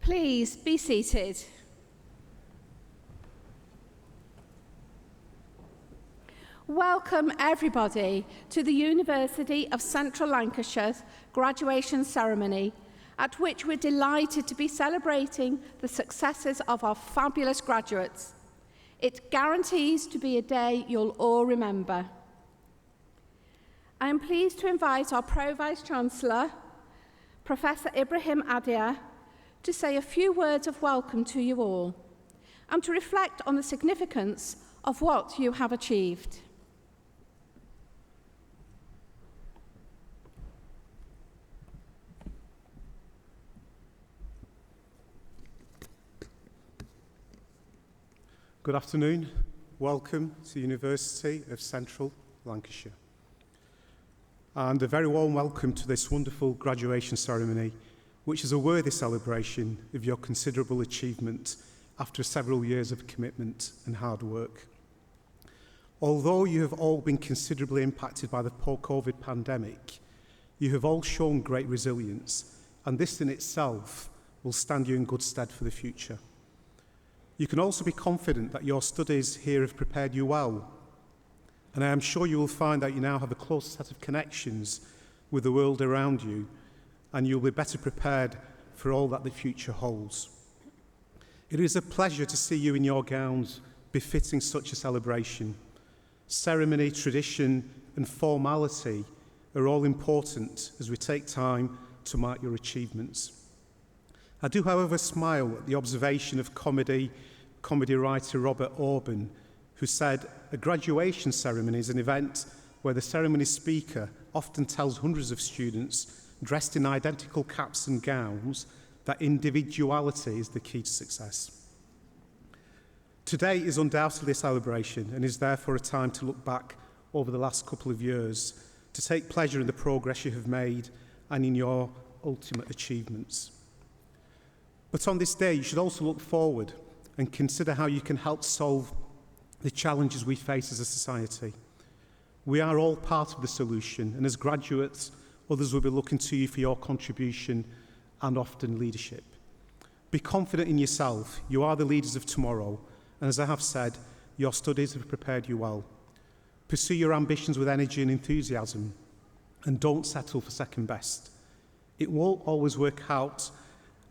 Please be seated. Welcome everybody to the University of Central Lancashire's graduation ceremony, at which we're delighted to be celebrating the successes of our fabulous graduates. It guarantees to be a day you'll all remember. I am pleased to invite our Pro-Vice-Chancellor, Professor Ibrahim Adia, to say a few words of welcome to you all and to reflect on the significance of what you have achieved. Good afternoon. Welcome to the University of Central Lancashire. And a very warm welcome to this wonderful graduation ceremony, which is a worthy celebration of your considerable achievement after several years of commitment and hard work. Although you have all been considerably impacted by the post-COVID pandemic, you have all shown great resilience, and this in itself will stand you in good stead for the future. You can also be confident that your studies here have prepared you well, and I am sure you will find that you now have a close set of connections with the world around you, and you'll be better prepared for all that the future holds. It is a pleasure to see you in your gowns befitting such a celebration. Ceremony, tradition, and formality are all important as we take time to mark your achievements. I do, however, smile at the observation of comedy writer Robert Orban, who said, "A graduation ceremony is an event where the ceremony speaker often tells hundreds of students dressed in identical caps and gowns that individuality is the key to success." Today is undoubtedly a celebration and is therefore a time to look back over the last couple of years, to take pleasure in the progress you have made and in your ultimate achievements. But on this day, you should also look forward and consider how you can help solve the challenges we face as a society. We are all part of the solution, and as graduates, others will be looking to you for your contribution and often leadership. Be confident in yourself. You are the leaders of tomorrow, and as I have said, your studies have prepared you well. Pursue your ambitions with energy and enthusiasm, and don't settle for second best. It won't always work out,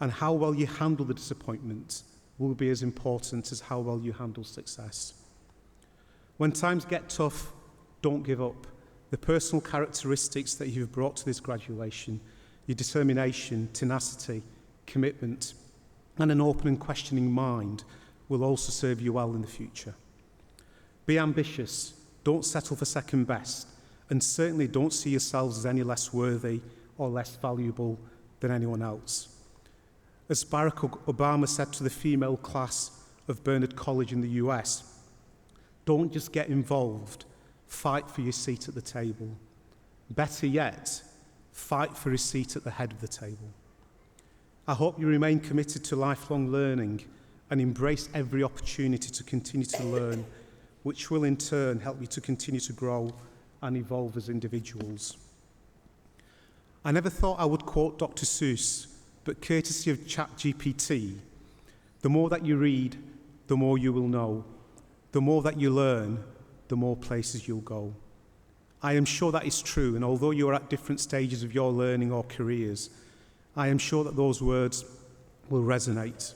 and how well you handle the disappointment will be as important as how well you handle success. When times get tough, don't give up. The personal characteristics that you've brought to this graduation, your determination, tenacity, commitment, and an open and questioning mind will also serve you well in the future. Be ambitious, don't settle for second best, and certainly don't see yourselves as any less worthy or less valuable than anyone else. As Barack Obama said to the female class of Bernard College in the US, don't just get involved, fight for your seat at the table. Better yet, fight for a seat at the head of the table. I hope you remain committed to lifelong learning and embrace every opportunity to continue to learn, which will in turn help you to continue to grow and evolve as individuals. I never thought I would quote Dr. Seuss, but courtesy of ChatGPT, the more that you read, the more you will know. The more that you learn, the more places you'll go. I am sure that is true, and although you are at different stages of your learning or careers, I am sure that those words will resonate.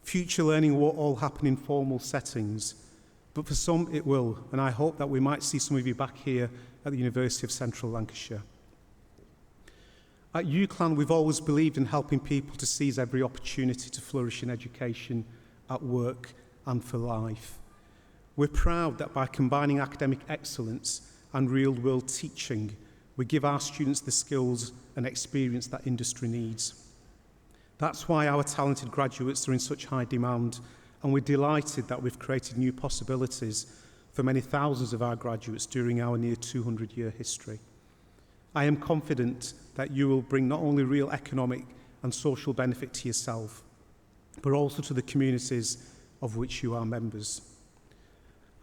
Future learning won't all happen in formal settings, but for some it will, and I hope that we might see some of you back here at the University of Central Lancashire. At UCLan, we've always believed in helping people to seize every opportunity to flourish in education, at work, and for life. We're proud that by combining academic excellence and real-world teaching, we give our students the skills and experience that industry needs. That's why our talented graduates are in such high demand, and we're delighted that we've created new possibilities for many thousands of our graduates during our near 200-year history. I am confident that you will bring not only real economic and social benefit to yourself, but also to the communities of which you are members.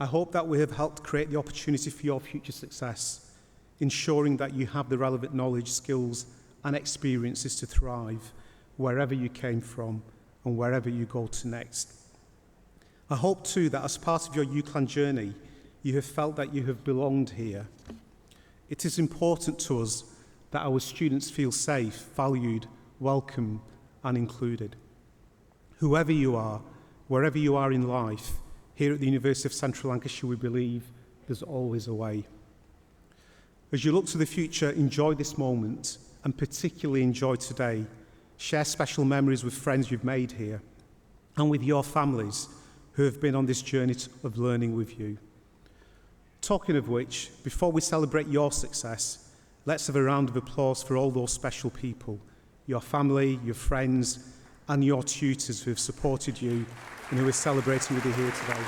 I hope that we have helped create the opportunity for your future success, ensuring that you have the relevant knowledge, skills, and experiences to thrive, wherever you came from and wherever you go to next. I hope too that as part of your UCLan journey, you have felt that you have belonged here. It is important to us that our students feel safe, valued, welcome and included. Whoever you are, wherever you are in life, here at the University of Central Lancashire we believe there's always a way. As you look to the future, enjoy this moment and particularly enjoy today. Share special memories with friends you've made here and with your families who have been on this journey of learning with you. Talking of which, before we celebrate your success, let's have a round of applause for all those special people, your family, your friends, and your tutors who have supported you and who are celebrating with you here today.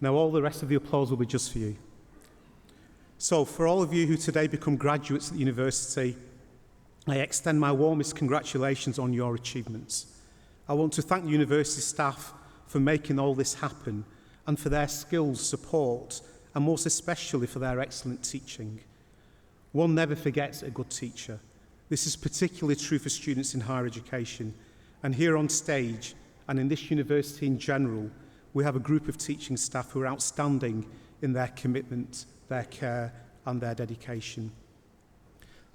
Now all the rest of the applause will be just for you. So for all of you who today become graduates at the university, I extend my warmest congratulations on your achievements. I want to thank the university staff for making all this happen and for their skills, support, and most especially for their excellent teaching. One never forgets a good teacher. This is particularly true for students in higher education. And here on stage, and in this university in general, we have a group of teaching staff who are outstanding in their commitment, their care, and their dedication.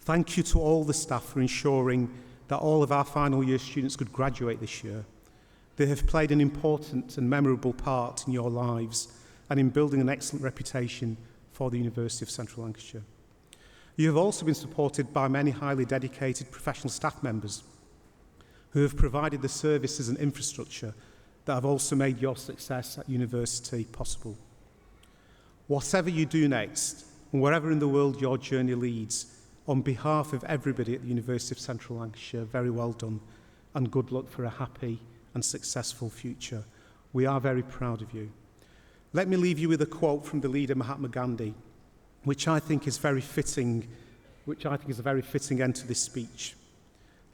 Thank you to all the staff for ensuring that all of our final year students could graduate this year. They have played an important and memorable part in your lives and in building an excellent reputation for the University of Central Lancashire. You have also been supported by many highly dedicated professional staff members who have provided the services and infrastructure that have also made your success at university possible. Whatever you do next, and wherever in the world your journey leads, on behalf of everybody at the University of Central Lancashire, very well done, and good luck for a happy and successful future. We are very proud of you. Let me leave you with a quote from the leader Mahatma Gandhi, which I think is a very fitting end to this speech.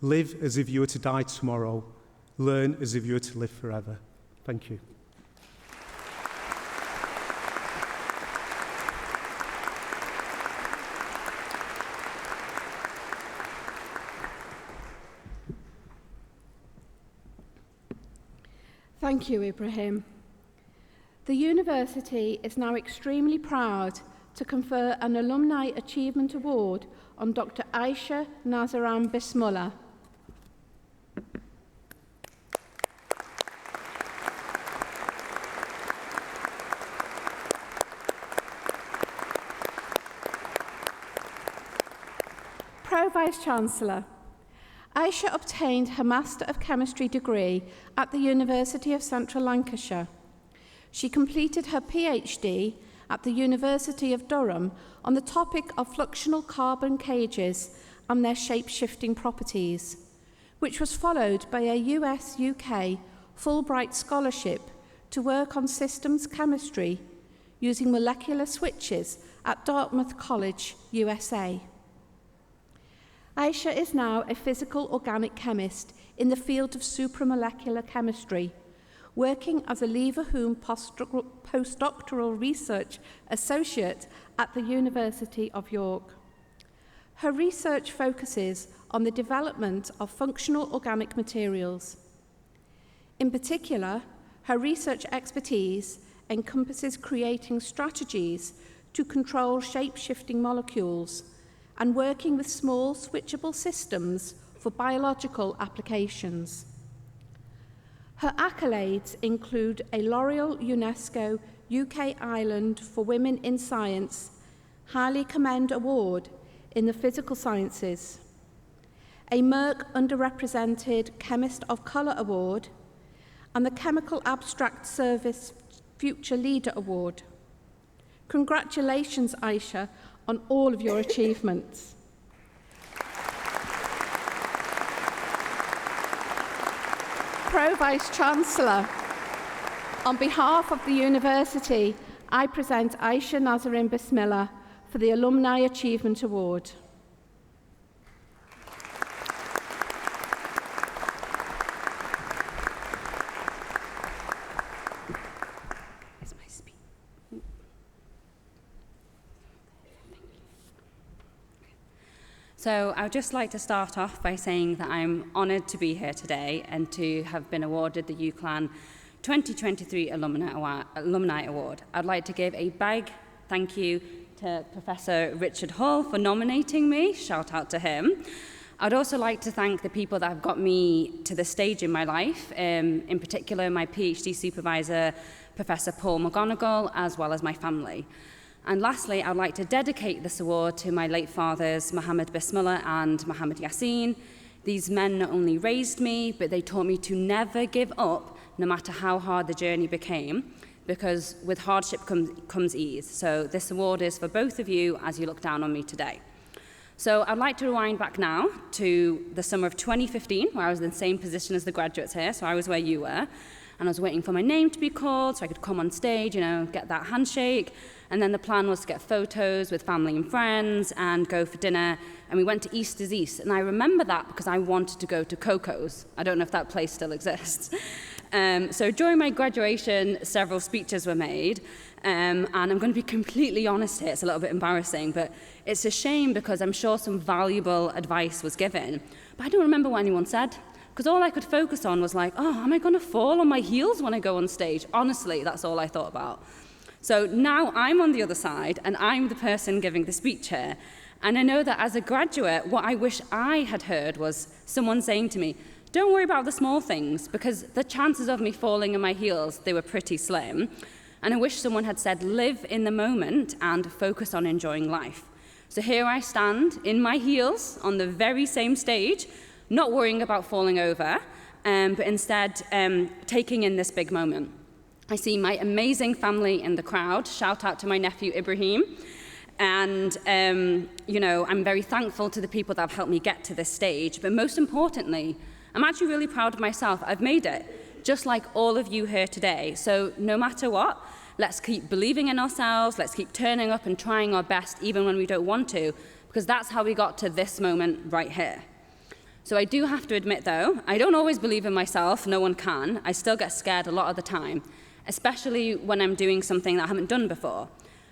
Live as if you were to die tomorrow. Learn as if you were to live forever. Thank you. Thank you, Ibrahim. The university is now extremely proud to confer an Alumni Achievement Award on Dr. Aisha Nazaran Bismillah. Pro-Vice-Chancellor, Aisha obtained her Master of Chemistry degree at the University of Central Lancashire. She completed her PhD at the University of Durham on the topic of fluxional carbon cages and their shape-shifting properties, which was followed by a US-UK Fulbright scholarship to work on systems chemistry using molecular switches at Dartmouth College, USA. Aisha is now a physical organic chemist in the field of supramolecular chemistry, working as a Leverhulme postdoctoral research associate at the University of York. Her research focuses on the development of functional organic materials. In particular, her research expertise encompasses creating strategies to control shape-shifting molecules and working with small switchable systems for biological applications. Her accolades include a L'Oreal UNESCO UK Ireland for Women in Science Highly Commend Award in the Physical Sciences, a Merck Underrepresented Chemist of Colour Award, and the Chemical Abstract Service Future Leader Award. Congratulations, Aisha, on all of your achievements. Pro-Vice-Chancellor, on behalf of the university, I present Aisha Nazaran Bismillah for the Alumni Achievement Award. Here's my speech. So I would just like to start off by saying that I'm honoured to be here today and to have been awarded the UCLan 2023 Alumni Award. I'd like to give a big thank you to Professor Richard Hull for nominating me. Shout out to him. I'd also like to thank the people that have got me to this stage in my life, in particular my PhD supervisor, Professor Paul McGonigal, as well as my family. And lastly, I'd like to dedicate this award to my late fathers, Mohammed Bismillah and Mohammed Yassin. These men not only raised me, but they taught me to never give up, no matter how hard the journey became, because with hardship comes ease. So this award is for both of you as you look down on me today. So I'd like to rewind back now to the summer of 2015, where I was in the same position as the graduates here, so I was where you were. And I was waiting for my name to be called so I could come on stage, get that handshake. And then the plan was to get photos with family and friends and go for dinner. And we went to Easter's East. And I remember that because I wanted to go to Coco's. I don't know if that place still exists. So during my graduation, several speeches were made. And I'm going to be completely honest here. It's a little bit embarrassing, but it's a shame because I'm sure some valuable advice was given. But I don't remember what anyone said. Because all I could focus on was like, oh, am I going to fall on my heels when I go on stage? Honestly, that's all I thought about. So now I'm on the other side, and I'm the person giving the speech here. And I know that as a graduate, what I wish I had heard was someone saying to me, don't worry about the small things, because the chances of me falling on my heels, they were pretty slim. And I wish someone had said, live in the moment and focus on enjoying life. So here I stand in my heels on the very same stage, not worrying about falling over, but instead taking in this big moment. I see my amazing family in the crowd. Shout out to my nephew, Ibrahim. And, I'm very thankful to the people that have helped me get to this stage. But most importantly, I'm actually really proud of myself. I've made it, just like all of you here today. So no matter what, let's keep believing in ourselves. Let's keep turning up and trying our best, even when we don't want to, because that's how we got to this moment right here. So I do have to admit, though, I don't always believe in myself. No one can. I still get scared a lot of the time, especially when I'm doing something that I haven't done before.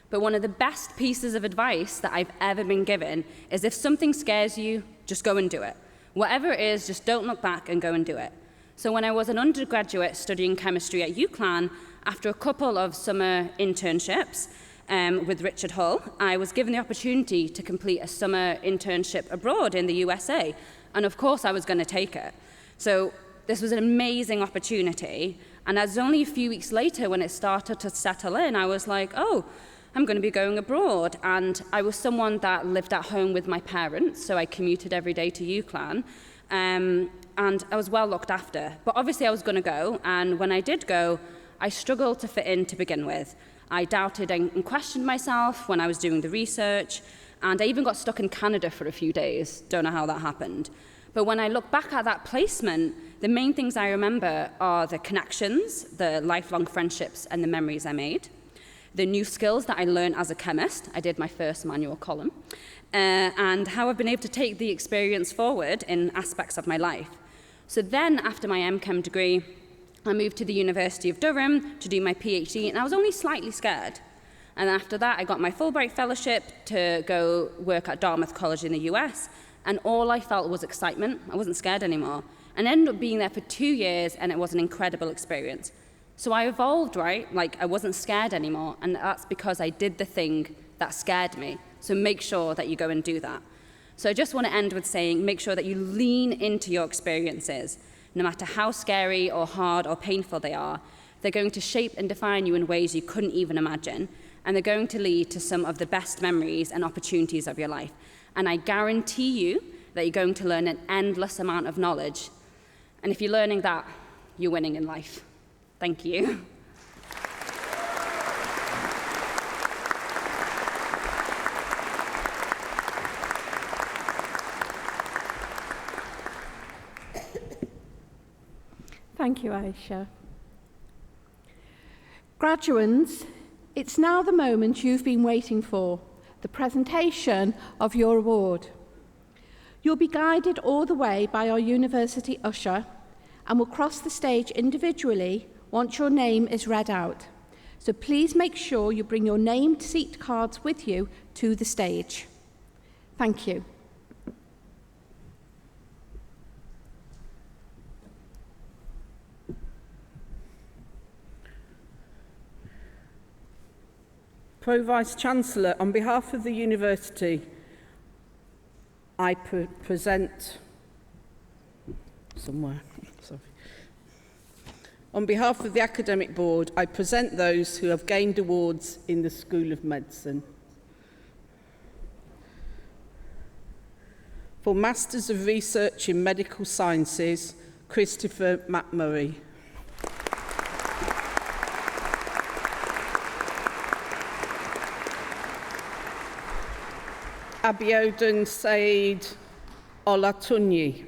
But one of the best pieces of advice that I've ever been given is if something scares you, just go and do it. Whatever it is, just don't look back and go and do it. So when I was an undergraduate studying chemistry at UCLan, after a couple of summer internships with Richard Hull, I was given the opportunity to complete a summer internship abroad in the USA. And of course, I was going to take it. So this was an amazing opportunity. And as only a few weeks later, when it started to settle in, I was like, oh, I'm going to be going abroad. And I was someone that lived at home with my parents, so I commuted every day to UCLan. And I was well looked after. But obviously, I was going to go. And when I did go, I struggled to fit in to begin with. I doubted and questioned myself when I was doing the research. And I even got stuck in Canada for a few days. Don't know how that happened. But when I look back at that placement, the main things I remember are the connections, the lifelong friendships, and the memories I made, the new skills that I learned as a chemist. I did my first manual column, and how I've been able to take the experience forward in aspects of my life. So then, after my MChem degree, I moved to the University of Durham to do my PhD, and I was only slightly scared. And after that, I got my Fulbright Fellowship to go work at Dartmouth College in the US, and all I felt was excitement. I wasn't scared anymore. And I ended up being there for 2 years, and it was an incredible experience. So I evolved, right? Like, I wasn't scared anymore, and that's because I did the thing that scared me. So make sure that you go and do that. So I just want to end with saying, make sure that you lean into your experiences. No matter how scary or hard or painful they are, they're going to shape and define you in ways you couldn't even imagine. And they're going to lead to some of the best memories and opportunities of your life. And I guarantee you that you're going to learn an endless amount of knowledge. And if you're learning that, you're winning in life. Thank you. Thank you, Aisha. Graduates, it's now the moment you've been waiting for, the presentation of your award. You'll be guided all the way by our university usher and will cross the stage individually once your name is read out. So please make sure you bring your named seat cards with you to the stage. Thank you. Pro-Vice-Chancellor, on behalf of the university, I present... On behalf of the Academic Board, I present those who have gained awards in the School of Medicine. For Masters of Research in Medical Sciences, Christopher McMurray. Abiodun Said Olatunyi.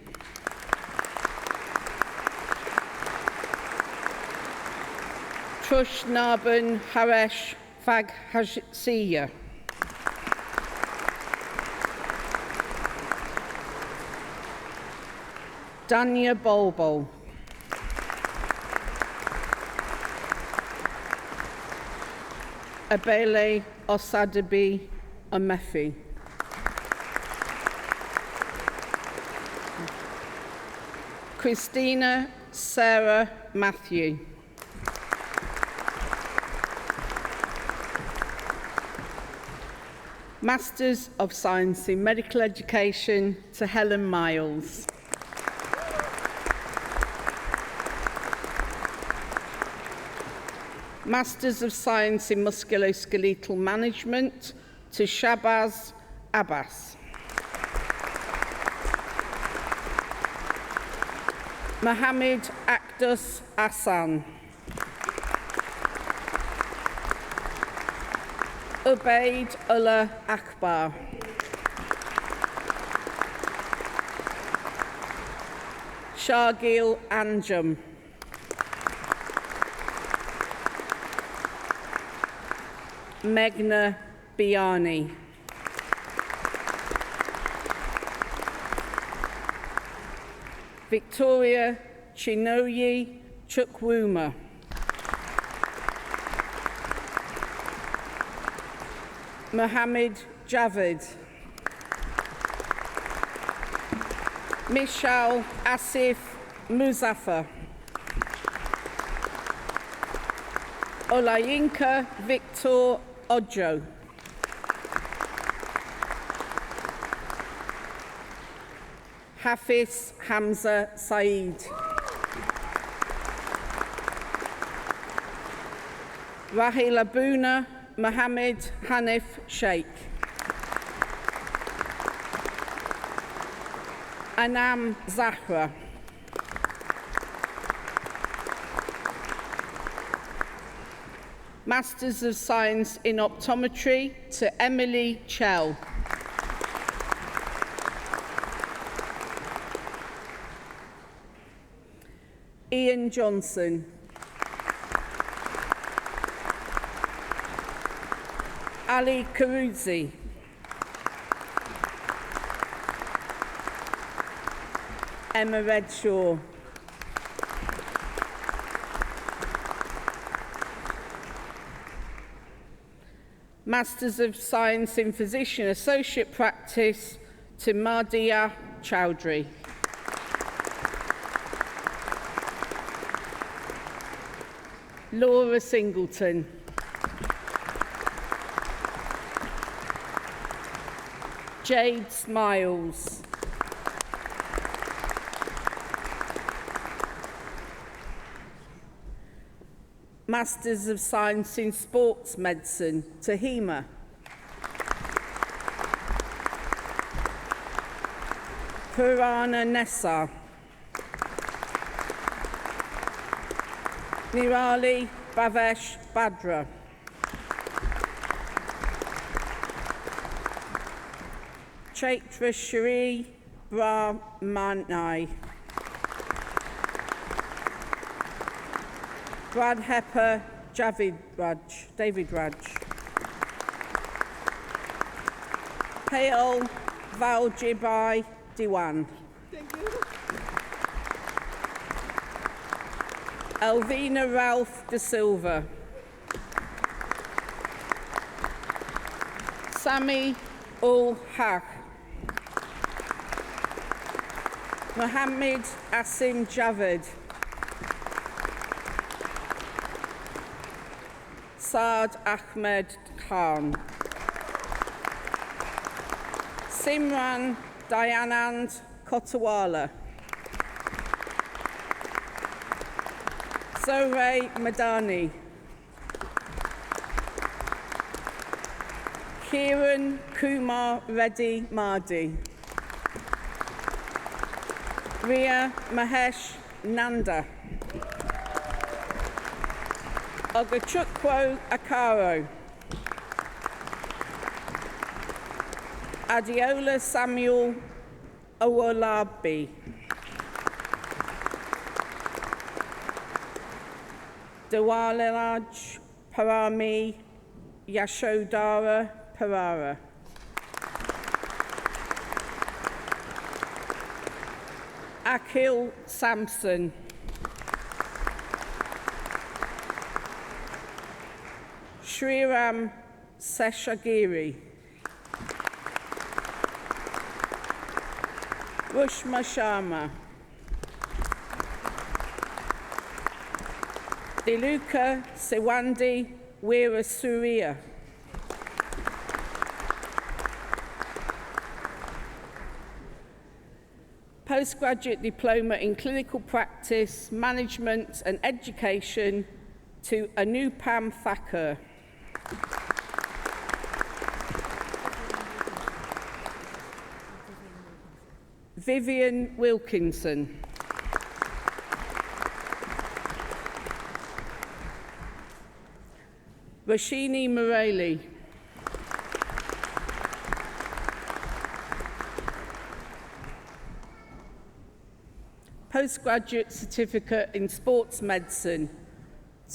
Trush Narban Haresh Faghasiya. Danya Bolbol. Abele Osadabi Amefi. Christina Sarah Matthew. Masters of Science in Medical Education to Helen Miles. Masters of Science in Musculoskeletal Management to Shabaz Abbas. Mohammed Akdus Hassan. Ubaid Ullah Akbar. Shargil Anjum. Meghna Biani. Victoria Chinoyi Chukwuma. Mohammed Javed. Mishal Asif Muzaffar. Olayinka Victor Ojo. Hafiz Hamza Saeed. Rahil Abuna Mohammed Hanif Sheikh. Anam Zahra. Masters of Science in Optometry to Emily Chell. Ian Johnson. Ali Karuzzi. Emma Redshaw. Masters of Science in Physician Associate Practice to Mardia Chowdhury. Laura Singleton. Jade Smiles. Masters of Science in Sports Medicine to Hema. Purana Nessa. Nirali Bhavesh Badra. Chaitra Shri Brahmanai. Brad Hepper David Raj. Payal Valjibai Diwan. Elvina Ralph De Silva. Sami Ul Haq. Mohammed Asim Javed. Saad Ahmed Khan. Simran Dayanand Kotawala. Zohreh Madani. Kiran Kumar Reddy Mardi. Ria Mahesh Nanda. Ogachukwu Akaro. Adiola Samuel Owolabi. Dawalaj Parami Yashodhara Parara. Akhil Samson. Shriram Seshagiri. Rushma Sharma. Diluka Sewandi Weerasuriya. Postgraduate Diploma in Clinical Practice, Management and Education to Anupam Thakur. Vivian Wilkinson. Rashini Morelli. Postgraduate Certificate in Sports Medicine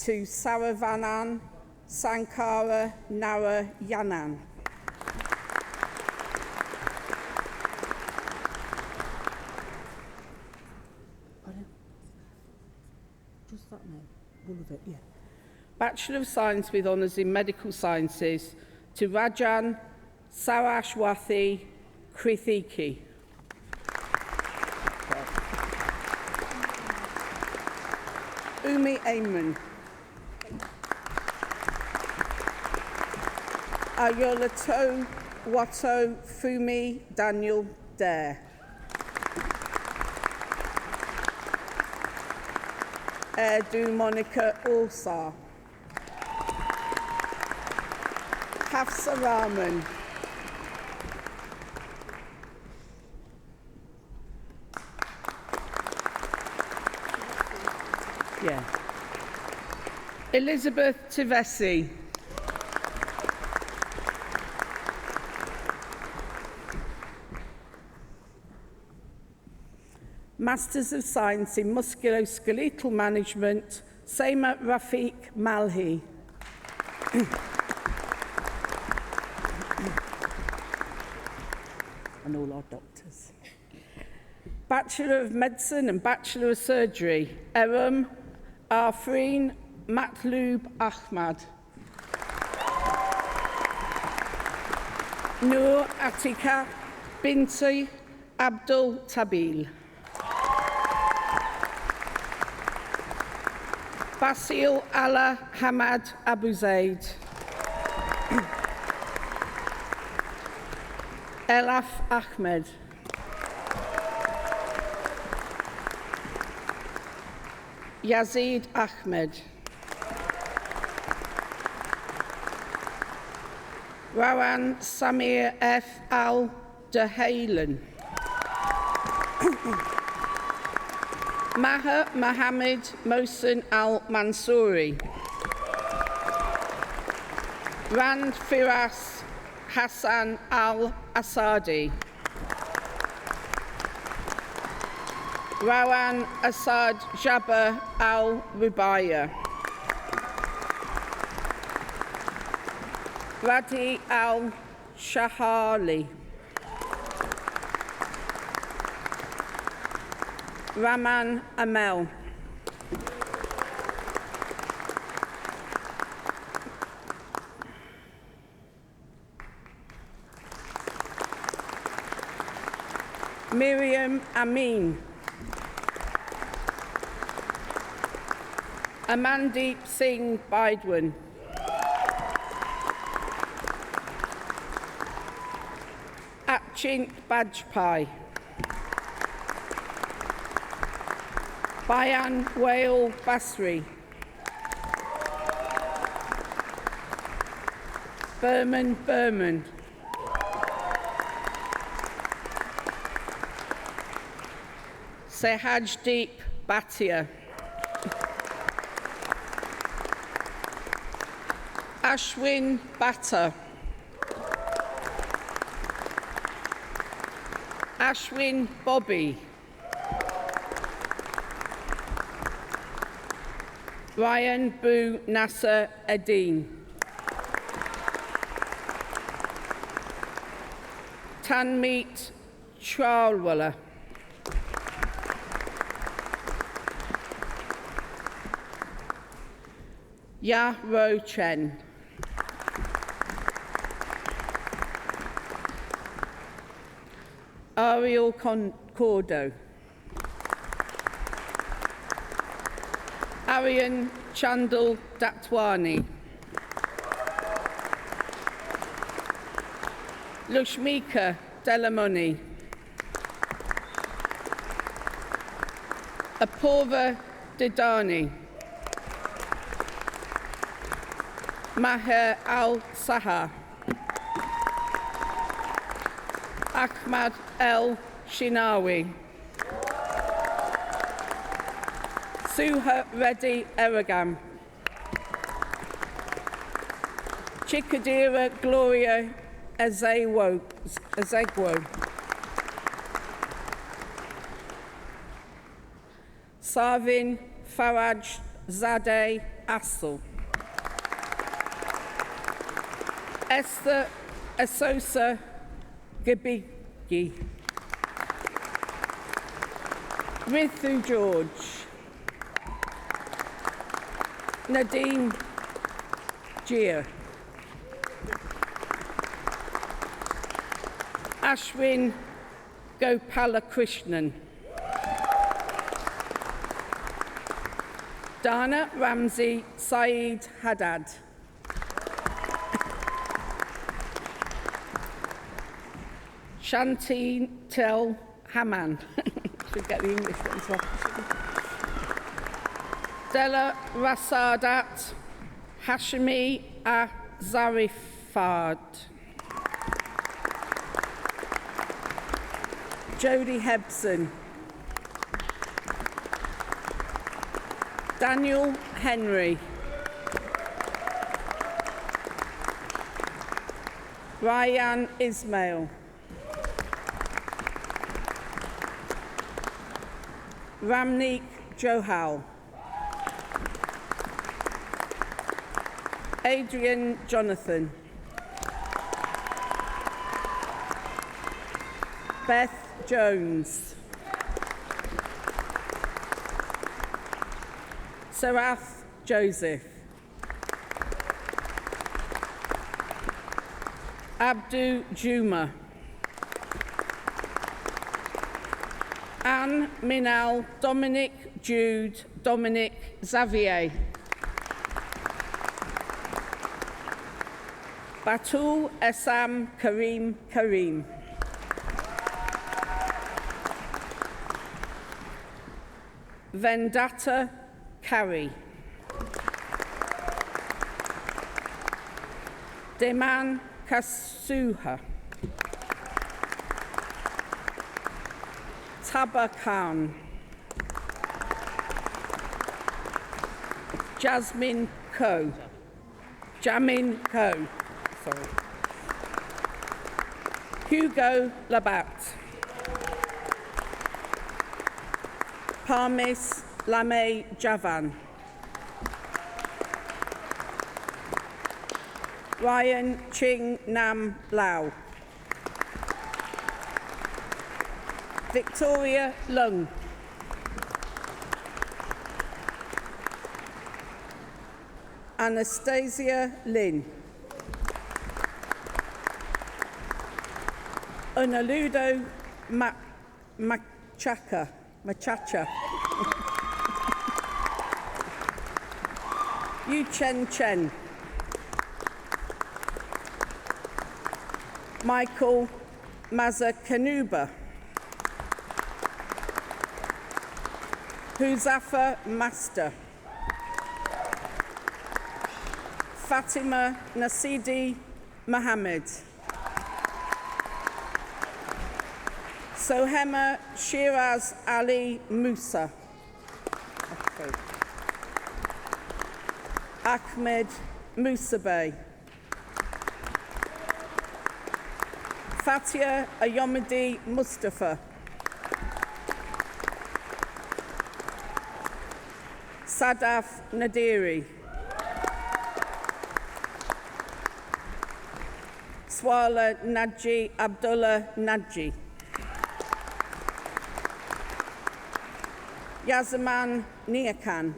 to Saravanan Sankara Narayanan. Just that name, all of it, yeah. Bachelor of Science with Honours in Medical Sciences to Rajan Saraswathi Krithiki. Umi Ayman. Ayolato Watto Fumi Daniel Dare. Erdu Monica Ulsar. Hafsa Rahman. Yeah. Elizabeth Tivesi. Masters of Science in Musculoskeletal Management, Seema Rafiq Malhi. And all our doctors. Bachelor of Medicine and Bachelor of Surgery, Eram Afreen Matloob Ahmad. Noor Atika Binti Abdul Tabil. Basil Allah Hamad Abu Zaid. Elaf Ahmed. Yazid Ahmed. Rawan Samir F. Al Dahailan. Maha Mohammed Mohsen Al Mansouri. Rand Firas Hassan Al Asadi. Rawan Asad Jabbar Al Rubaya. Radi Al Shahali. Raman Amel. Miriam Amin. Amandeep Singh Baidwan. Achint Bajpai, Bayan Wael Basri, Berman, Sehajdeep Bhatia, Ashwin Bhatta, Ashwin Bobby, Ryan Bu Nasser Adeen, Tanmeet Charwala, Ya Ro Chen, Ariel Cordo, Aryan Chandal Datwani, Lushmika Delamoni, Apurva Didani, Maher Al-Sahar, Ahmad El Shinawi, Suha Reddy Eragam, Chikadira Gloria Ezegwo, Sarvin Faraj Zadeh Assel, Esther Asosa Gabigi, Rithu George, Nadine Gia, Ashwin Gopalakrishnan, Dana Ramsey Saeed Haddad, Shanti Tel Haman, should get the English ones off. Della Rasadat Hashimi Azarifad, Jodie Hebson, Daniel Henry, Ryan Ismail, Ramneek Johal, Adrian Jonathan, Beth Jones, Sarath Joseph, Abdu Juma, Anne Minal Dominic Jude Dominic Xavier, Batul Essam Karim, Vendata Kari, Deman Kasuha, Taba Khan, Jamin Ko, sorry, Hugo Labat, Parmis Lame Javan, Ryan Ching Nam Lau, Victoria Lung, Anastasia Lin, Unaludo Machacha, Yu Chen, Michael Maza Kanuba, Huzafa Master, Fatima Nasidi Mohammed, Sohema Shiraz Ali Musa, Ahmed Musabeh, Fatia Ayomadi Mustafa, Sadaf Nadiri, Swala Naji Abdullah Naji, Yazaman Niakan,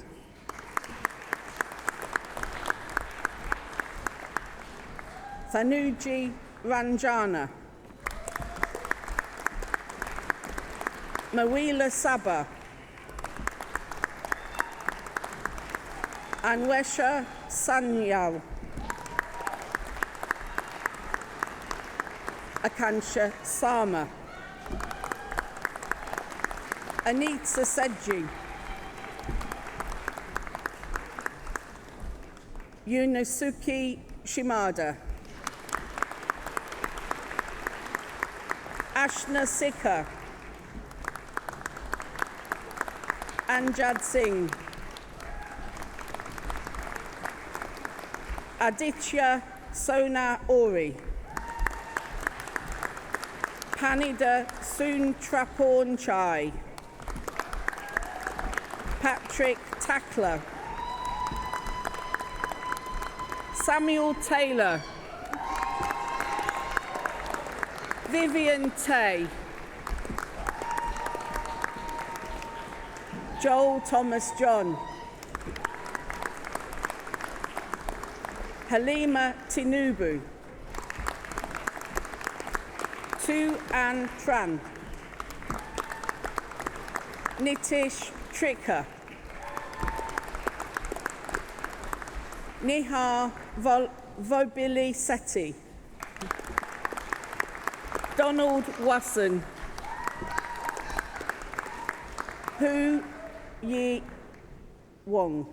Thanuji Ranjana, Mawila Sabah, Anwesha Sanyal, Akansha Sama, Anita Sedji, Yunosuke Shimada, Ashna Sikha, Anjad Singh, Aditya Sona Ori, Panida Soon Traporn Chai, Patrick Tackler, Samuel Taylor, Vivian Tay, Joel Thomas John, Halima Tinubu, Tu An Tran, Nitish Trikha, Nihar Vobili Seti, Donald Wasson, Hu Yi Wong,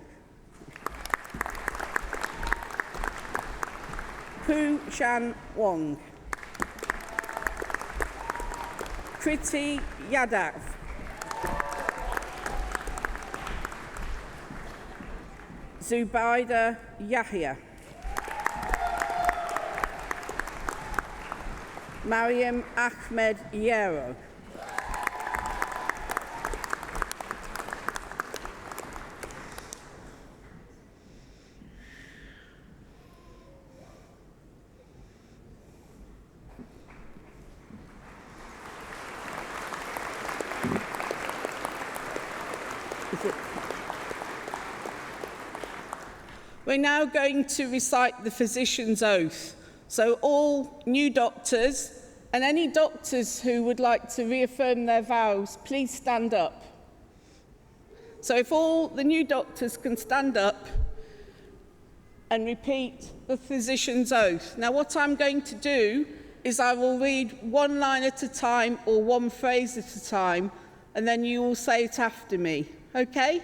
Hu Shan Wong, Kriti Yadav, Zubaida Yahya, Mariam Ahmed Yero, We're now going to recite the physician's oath. So all new doctors and any doctors who would like to reaffirm their vows, please stand up. So if all the new doctors can stand up and repeat the physician's oath. Now what I'm going to do is I will read one line at a time or one phrase at a time, and then you will say it after me, okay?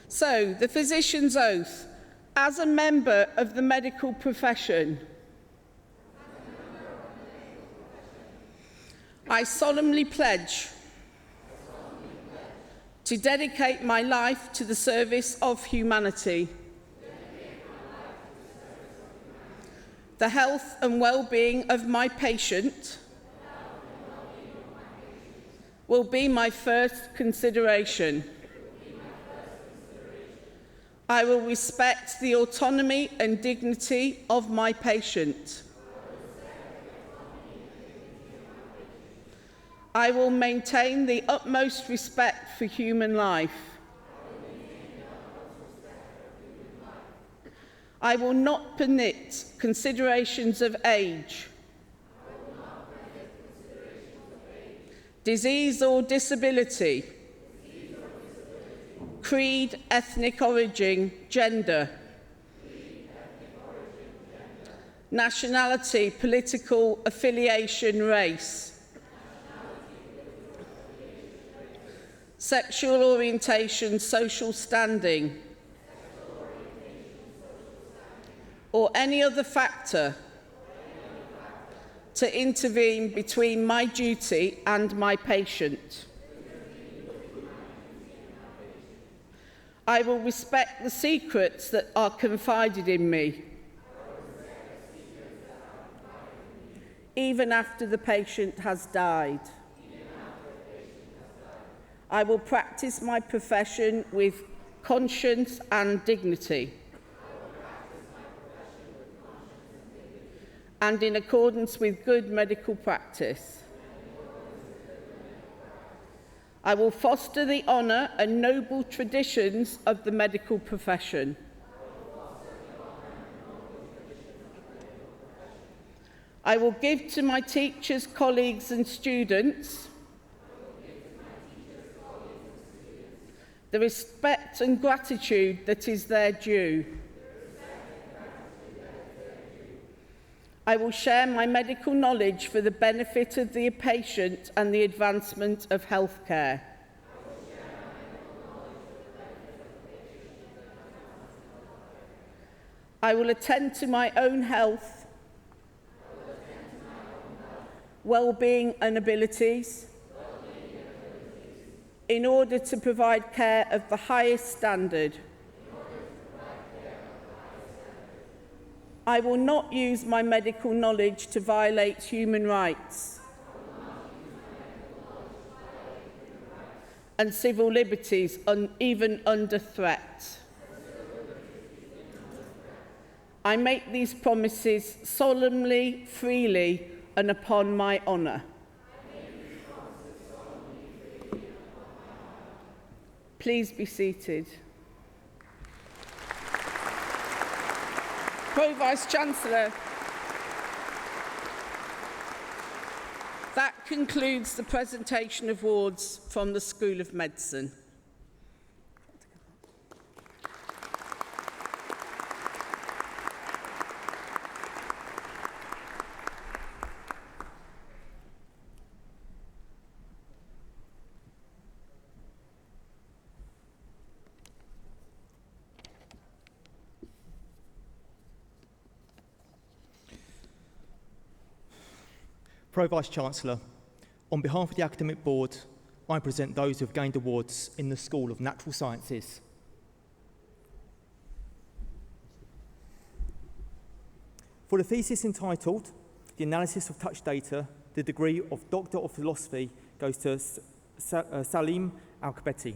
So the physician's oath. As a member of the medical profession, I solemnly pledge to dedicate my life to the service of humanity, the health and well-being of my patient will be my first consideration. I will respect the autonomy and dignity of my patient. I will maintain the utmost respect for human life. I will not permit considerations of age, disease or disability, creed, ethnic origin, gender, nationality, political affiliation, race, sexual orientation, social standing, or any other factor to intervene between my duty and my patient. I will respect the secrets that are confided in me, even after the patient has died. I will practice my profession with conscience and dignity, and in accordance with good medical practice. I will foster the honour and noble traditions of the medical profession. I will give to my teachers, colleagues and students the respect and gratitude that is their due. I will share my medical knowledge for the benefit of the patient and the advancement of healthcare. I will attend to my own health, well-being and abilities in order to provide care of the highest standard. I will not use my medical knowledge to violate human rights and civil liberties, even under threat. I make these promises solemnly, freely, and upon my honour. Please be seated. Pro-Vice-Chancellor, that concludes the presentation of awards from the School of Medicine. Pro-Vice-Chancellor, on behalf of the Academic Board, I present those who have gained awards in the School of Natural Sciences. For the thesis entitled, The Analysis of Touch Data, the degree of Doctor of Philosophy goes to Salim Al-Kabeti.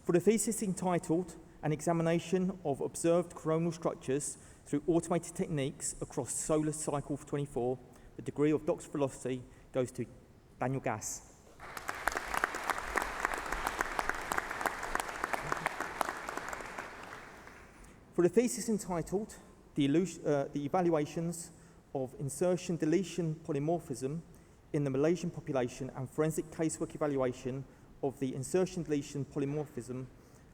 For the thesis entitled, An Examination of Observed Coronal Structures through Automated Techniques Across Solar Cycle 24, the degree of Doctor of Philosophy goes to Daniel Gass. For the thesis entitled, The Evaluations of Insertion-Deletion Polymorphism in the Malaysian Population and Forensic Casework Evaluation of the Insertion-Deletion Polymorphism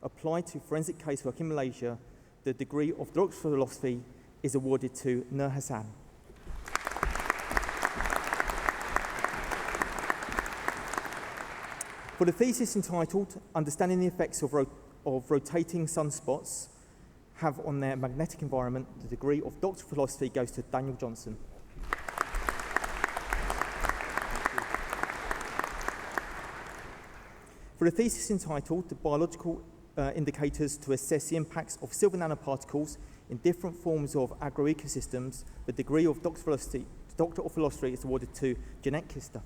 applied to forensic casework in Malaysia, the degree of Doctor of Philosophy is awarded to Nur Hassan. For the thesis entitled, Understanding the Effects of Rotating Sunspots Have on Their Magnetic Environment, the degree of Doctor of Philosophy goes to Daniel Johnson. For the thesis entitled, The Biological Indicators to Assess the Impacts of Silver Nanoparticles in Different Forms of Agroecosystems, the degree of Doctor of Philosophy is awarded to Jeanette Kister.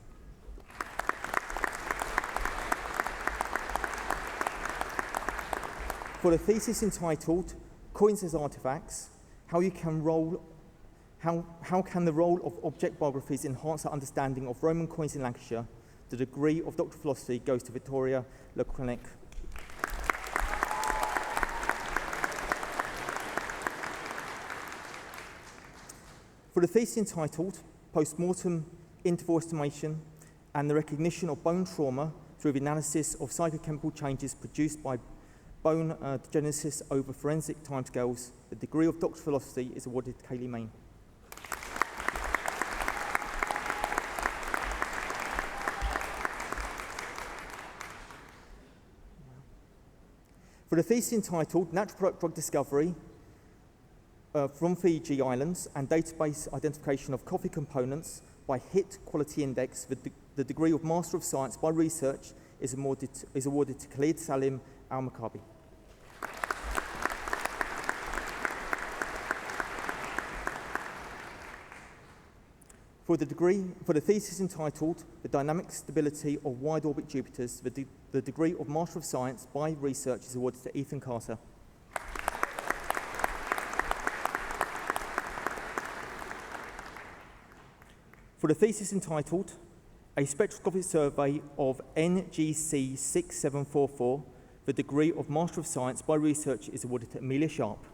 For the thesis entitled, Coins as Artifacts, How can the role of object biographies enhance our understanding of Roman coins in Lancashire, the degree of Doctor of Philosophy goes to Victoria Leclerc. For the thesis entitled, Post-Mortem Interval Estimation and the Recognition of Bone Trauma through the analysis of psychochemical changes produced by bone degenesis over forensic timescales. The degree of Doctor of Philosophy is awarded to Kaylee Main. For the thesis entitled Natural Product Drug Discovery from Fiji Islands and Database Identification of Coffee Components by HIT Quality Index, the degree of Master of Science by Research is awarded to Khalid Salim Al-Makabi. For the thesis entitled The Dynamic Stability of Wide Orbit Jupiters, the degree of Master of Science by Research is awarded to Ethan Carter. For the thesis entitled A Spectroscopic Survey of NGC 6744, the degree of Master of Science by Research is awarded to Amelia Sharp.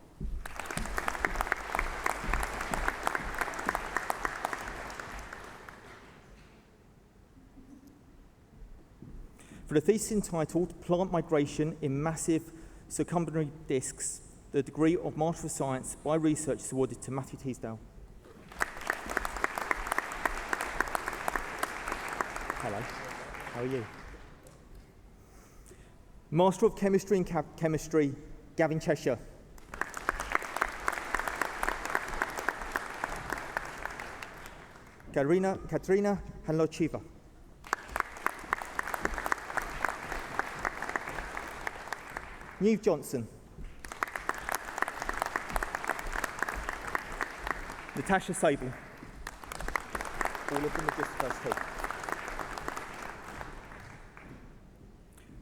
For the thesis entitled Plant Migration in Massive Circumbinary Discs, the degree of Master of Science by Research is awarded to Matthew Teasdale. Hello, how are you? Master of Chemistry and Chemistry, Gavin Cheshire. Katrina Hanlochiva. Neve Johnson. Natasha Sable. All of them are just first two.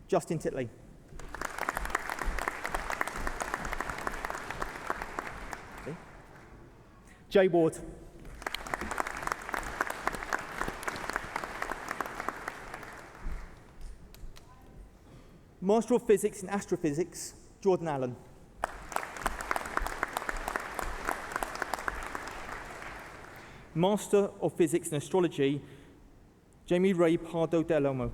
Justin Titley. Okay. Jay Ward. Master of Physics in Astrophysics, Jordan Allen. Master of Physics in Astrology, Jamie Ray Pardo Delomo.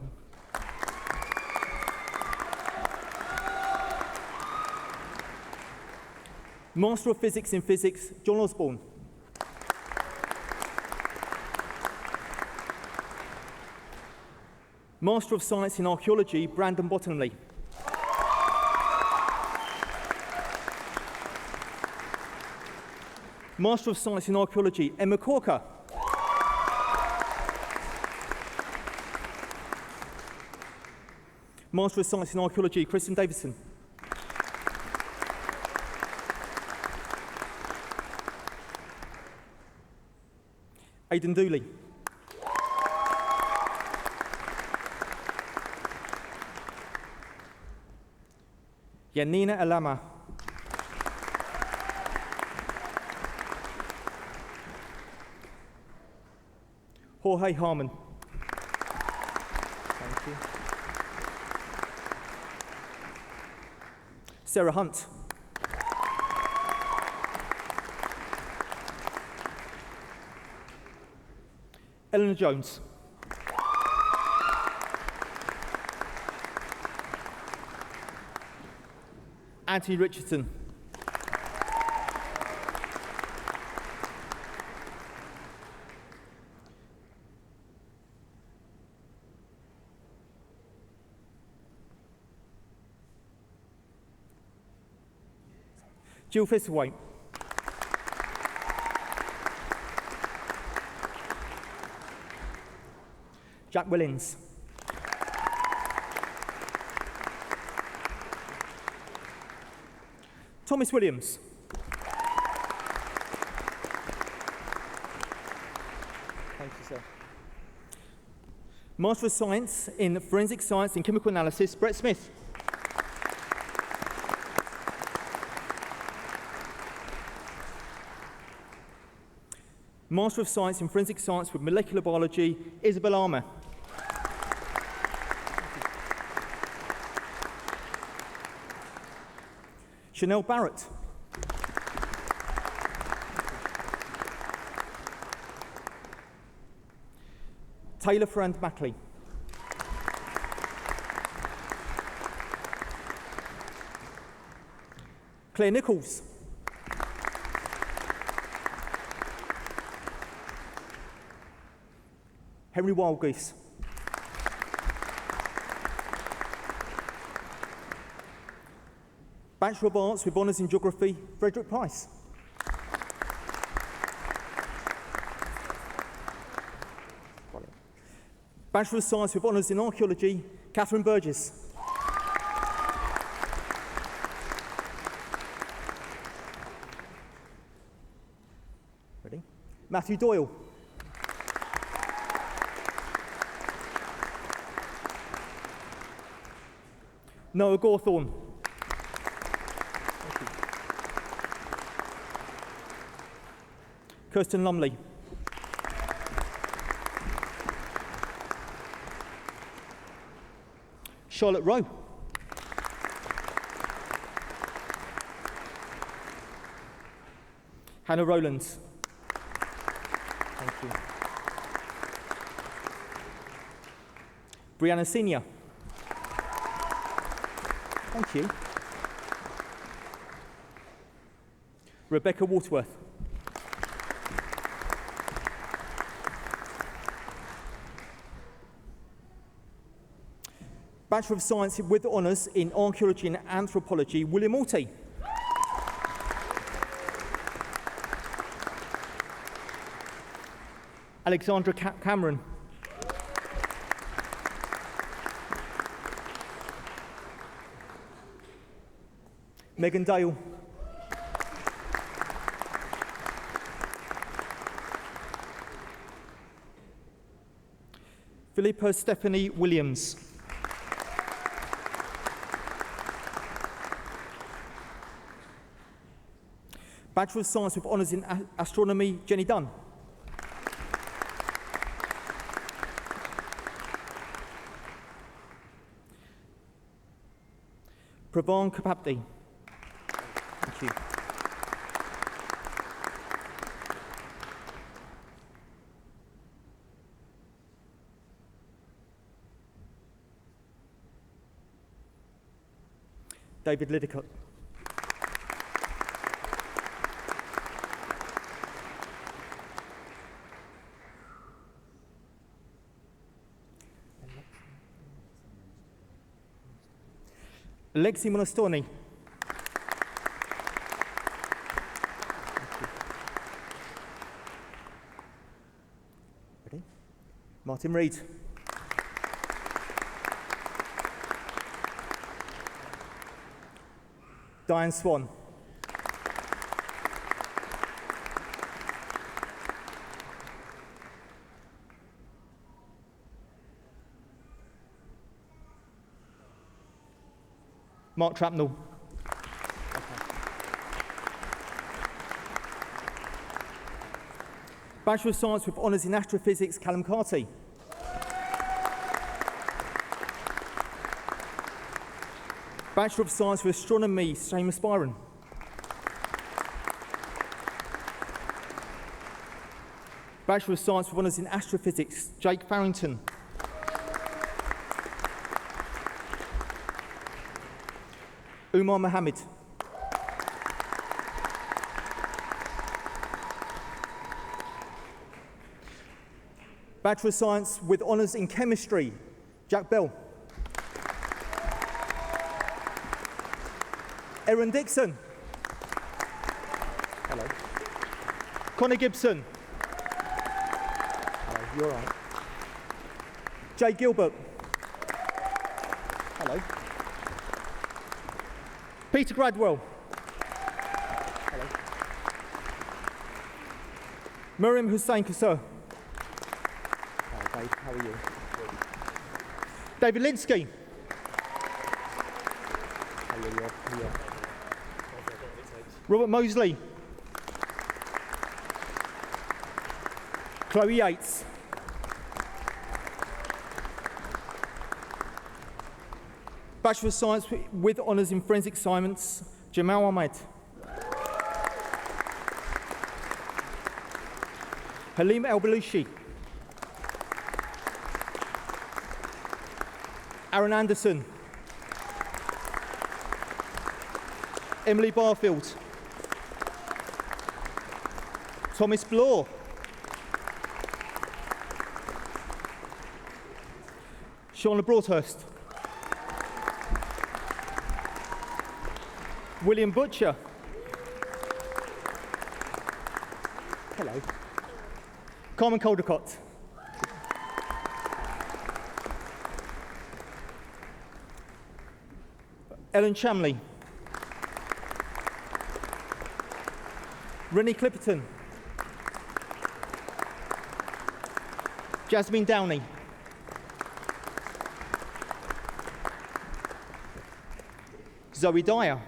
Master of Physics in Physics, John Osborne. Master of Science in Archaeology, Brandon Bottomley. Master of Science in Archaeology, Emma Corker. Master of Science in Archaeology, Kristen Davison. Aidan Dooley. Yanina Alama. Jorge Harmon. Thank you. Sarah Hunt. Eleanor Jones. Anthony Richardson. Jill Fisselwaite. Jack Willings. Thomas Williams. Thank you, sir. Master of Science in Forensic Science and Chemical Analysis, Brett Smith. Master of Science in Forensic Science with Molecular Biology, Isabel Armour. Chanel Barrett. Taylor Ferrand Mackley. Claire Nichols. Henry Wildgoose. Bachelor of Arts with Honours in Geography, Frederick Price. Bachelor of Science with Honours in Archaeology, Catherine Burgess. Ready? Matthew Doyle. Noah Gawthorne. Kirsten Lumley. Charlotte Rowe. Hannah Rowlands. Thank you. Brianna Senior. Thank you. Rebecca Waterworth. Bachelor of Science with Honours in Archaeology and Anthropology, William Morty. Alexandra Cameron. Megan Dale. Philippa Stephanie Williams. Bachelor of Science with Honours in Astronomy, Jenny Dunn. Pravan Kapapti. Thank you. David Liddicutt. Alexi Monastoni. Ready? Martin Reed. Diane Swan. Mark Trapnell. Bachelor of Science with Honours in Astrophysics, Callum Carty. Bachelor of Science with Astronomy, Seamus Byron. Bachelor of Science with Honours in Astrophysics, Jake Farrington. Umar Mohammed. Bachelor of Science with Honours in Chemistry, Jack Bell. Erin Dixon. Hello. Connor Gibson. Hello, you all right? Jay Gilbert. Hello. Peter Gradwell. Hello. Miriam Hussain Kasur. Hi, Dave. How are you? David Linsky. Robert Mosley. Chloe Yates. Bachelor of Science with Honours in Forensic Science, Jamal Ahmed. Halim El-Belushi. Aaron Anderson. Emily Barfield. Thomas Bloor. Shauna Broadhurst. William Butcher. Hello. Carmen Caldecott. Ellen Chamley. Rennie Clipperton. Jasmine Downey. Zoe Dyer.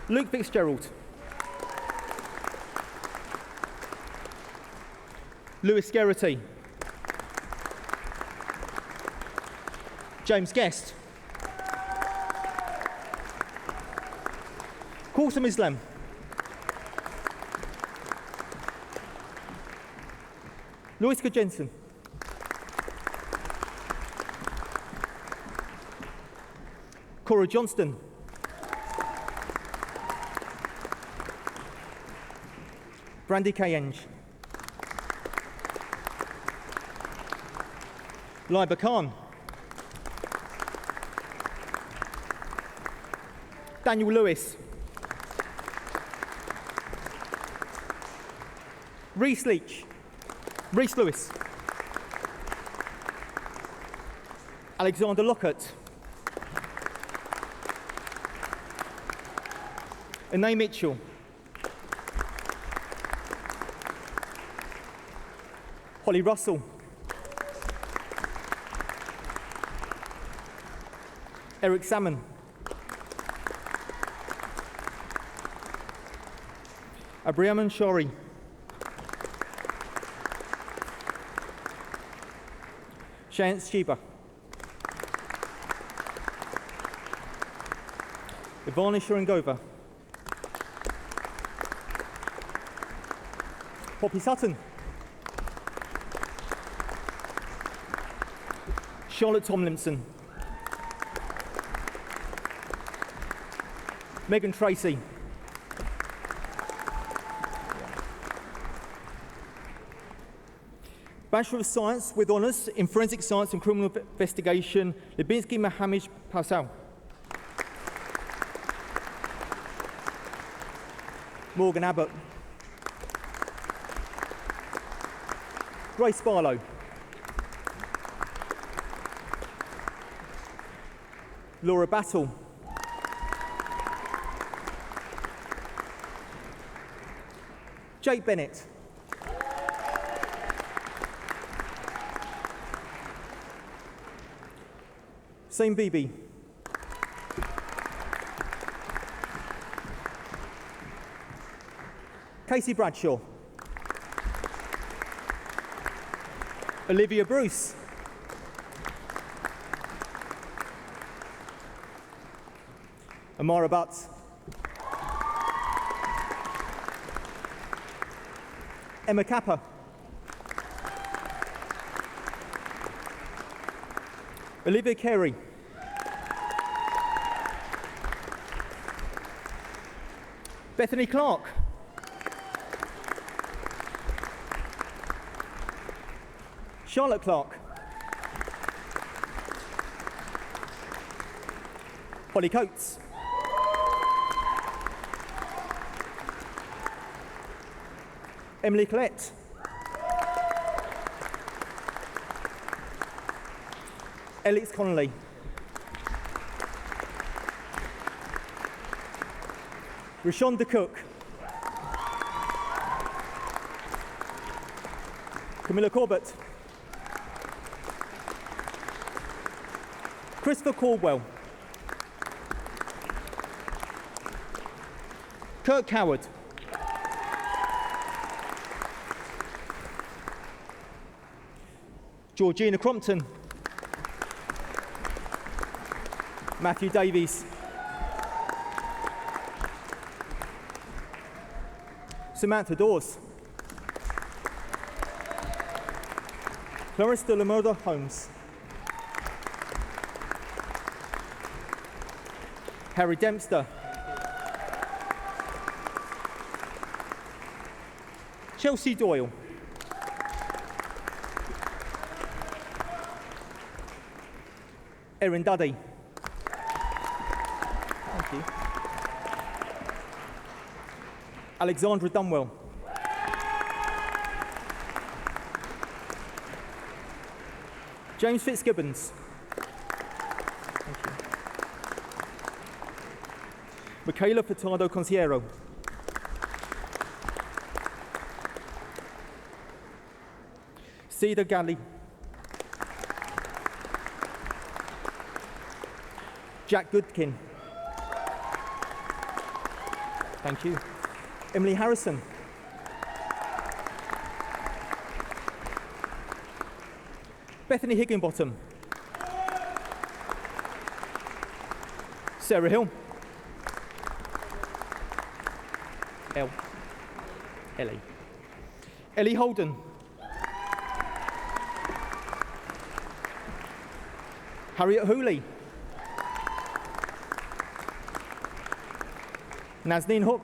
Luke Fitzgerald. Lewis Geraghty. James Guest. Qasim Islam. Louiska Jensen. Cora Johnston. Brandy Kayenge. Liba Khan. Daniel Lewis. Reese Leach. Reese Lewis. Alexander Lockhart. Anae Mitchell. Holly Russell. Eric Salmon. Abriaman Shori. Shance Sheba. Ivana Sharangova. Poppy Sutton. Charlotte Tomlinson. Megan Tracy. Bachelor of Science with Honours in Forensic Science and Criminal Investigation, Lubinsky Mohamed Pausal. Morgan Abbott. Grace Barlow. Laura Battle. Jake Bennett. Same Bibi. Casey Bradshaw. Olivia Bruce. Amara Butts. Emma Kappa. Olivia Carey. Bethany Clark. Charlotte Clark. Holly Coates. Emily Collette. Alex Connolly. Rashonda Cook. Camilla Corbett. Christopher Caldwell. Kirk Howard. Georgina Crompton. Matthew Davies. Samantha Dawes. Clarence de la Moda Holmes. Harry Dempster. Chelsea Doyle. Erin Duddy. Thank you. Alexandra Dunwell. James Fitzgibbons. Thank you. Michaela Furtado Conciero. Cedar Galley. Jack Goodkin. Thank you. Emily Harrison. Bethany Higginbottom. Sarah Hill. Ellie. Ellie Holden. Harriet Hooley. Nazneen Hook.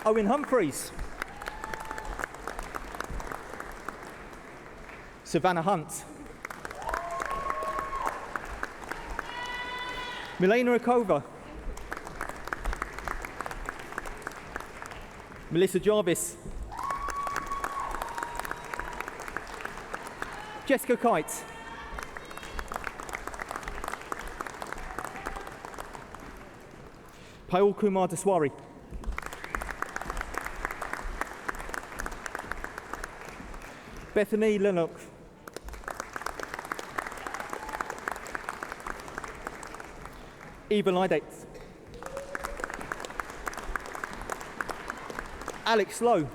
Owen Humphreys. Savannah Hunt. Milena Akova. Melissa Jarvis. Jessica Kite. Payal Kumar Deswari. Bethany Lennox. Eva Lydates. Alex Lowe.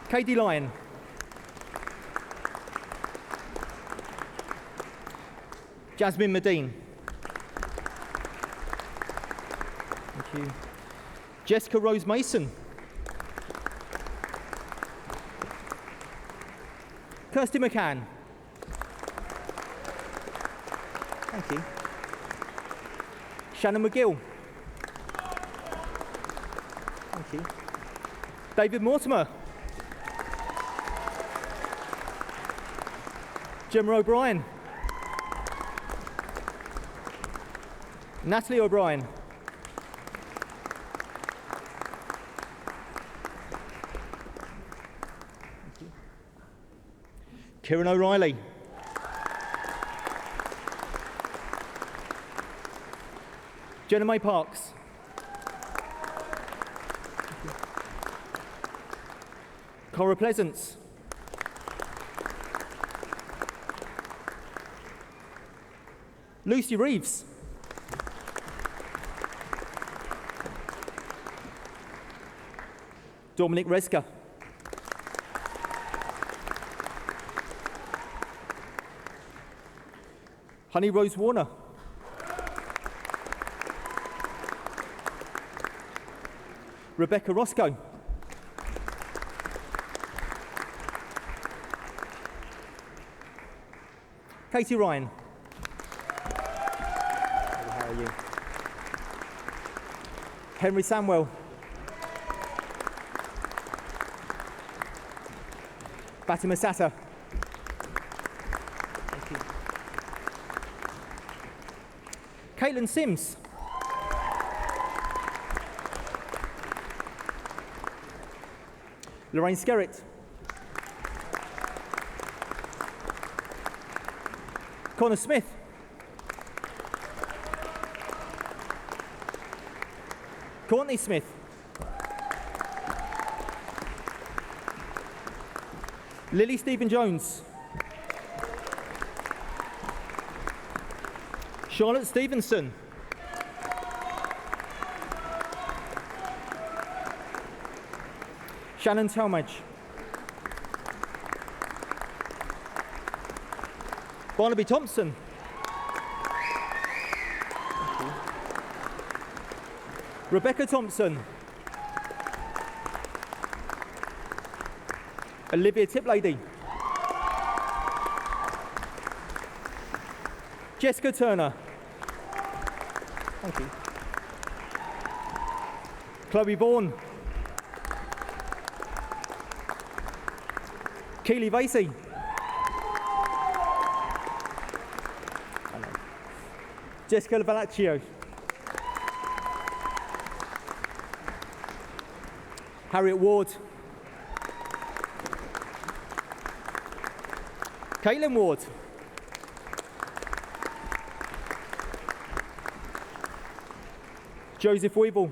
Katie Lyon. Jasmine Medine. Thank you. Jessica Rose Mason. Kirsty McCann. Thank you. Shannon McGill. Thank you. David Mortimer. Gemma O'Brien. Natalie O'Brien. Kieran O'Reilly. Jenna May Parks. Cora Pleasance. Lucy Reeves. Dominic Reska. Honey Rose Warner. Rebecca Roscoe. Katie Ryan. How are you? Henry Samwell. Fatima Sata. Thank you. Caitlin Sims. Lorraine Skerritt. Connor Smith. Courtney Smith. Lily Stephen-Jones. Charlotte Stevenson. Shannon Talmadge. Barnaby Thompson. Rebecca Thompson. Olivia Tiplady. Jessica Turner. Thank you. Chloe Vaughan. Keely Vasey. Jessica Lavalaccio. Harriet Ward. Caitlin Ward. Joseph Weeble.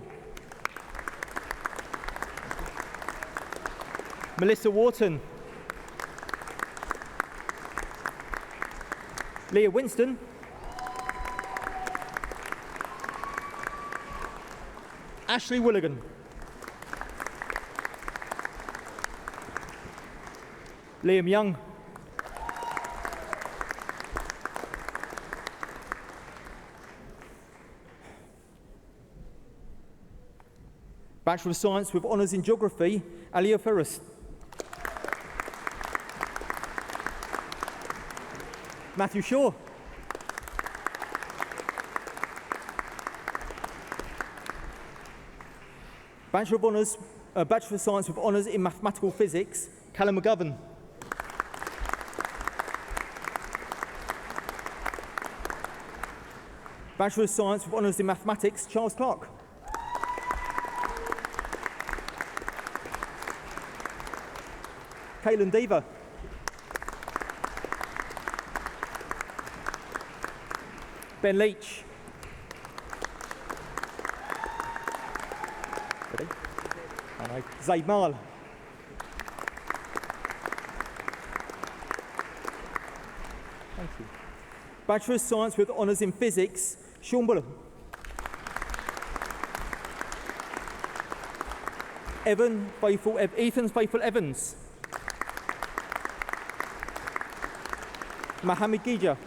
Melissa Wharton. Leah Winston. Ashley Willigan. Liam Young. Bachelor of Science with Honours in Geography, Alia Ferris. Matthew Shaw. Bachelor of Science with Honours in Mathematical Physics, Callum McGovern. Bachelor of Science with Honours in Mathematics, Charles Clark. Caitlin Deaver. Ben Leach. Ready? Zaid Marl. Thank you. Bachelor of Science with Honours in Physics, Sean Bullock. Ethan Faithful Evans. Mohammed Gija.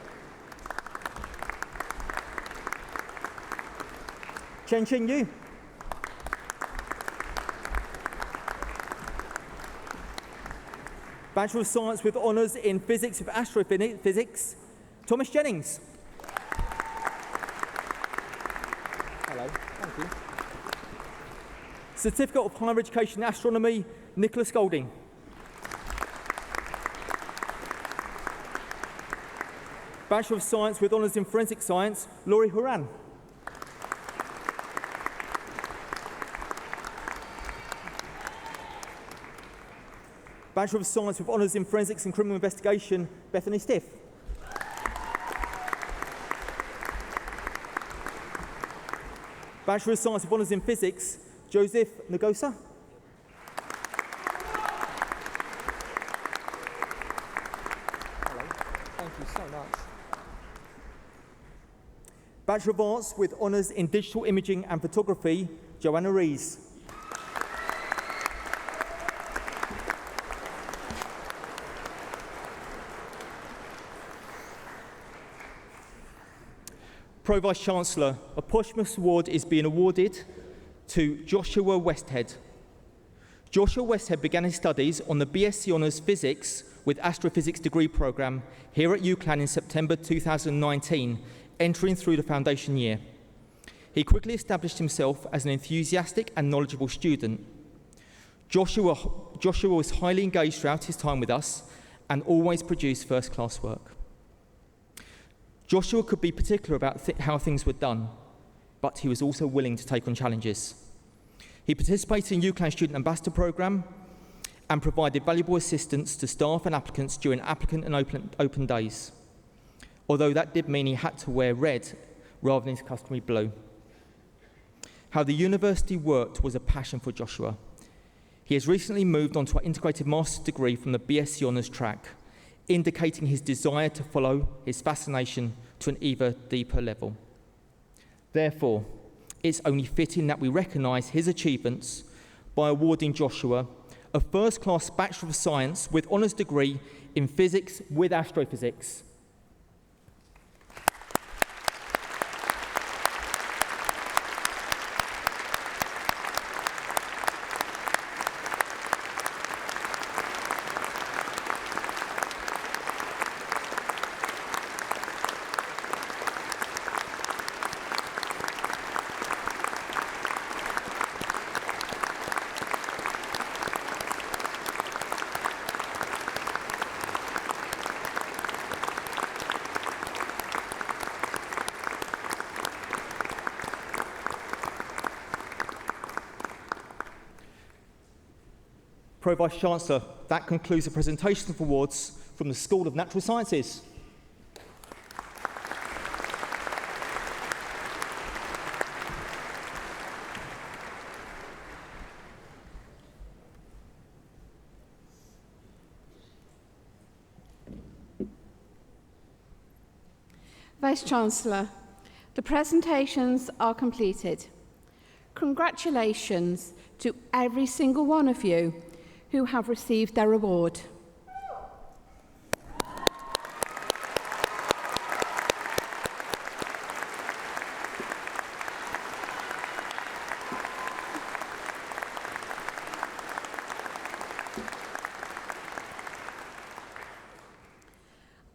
Chen Ching Yu. Bachelor of Science with Honours in Physics with Astrophysics, Thomas Jennings. Hello, thank you. Certificate of Higher Education in Astronomy, Nicholas Golding. Bachelor of Science with Honours in Forensic Science, Laurie Horan. Bachelor of Science with Honours in Forensics and Criminal Investigation, Bethany Stiff. Bachelor of Science with Honours in Physics, Joseph Nagosa. Hello, thank you so much. Bachelor of Arts with Honours in Digital Imaging and Photography, Joanna Rees. Pro Vice-Chancellor, a posthumous award is being awarded to Joshua Westhead. Joshua Westhead began his studies on the BSc Honours Physics with Astrophysics degree programme here at UCLan in September 2019, entering through the foundation year. He quickly established himself as an enthusiastic and knowledgeable student. Joshua was highly engaged throughout his time with us and always produced first-class work. Joshua could be particular about how things were done, but he was also willing to take on challenges. He participated in UCLan Student Ambassador Programme and provided valuable assistance to staff and applicants during applicant and open days, although that did mean he had to wear red rather than his customary blue. How the university worked was a passion for Joshua. He has recently moved on to an integrated master's degree from the BSc Honours track, indicating his desire to follow his fascination to an even deeper level. Therefore, it's only fitting that we recognise his achievements by awarding Joshua a first-class Bachelor of Science with Honours degree in Physics with Astrophysics. Pro Vice-Chancellor, that concludes the presentation of awards from the School of Natural Sciences. Vice-Chancellor, the presentations are completed. Congratulations to every single one of you who have received their award.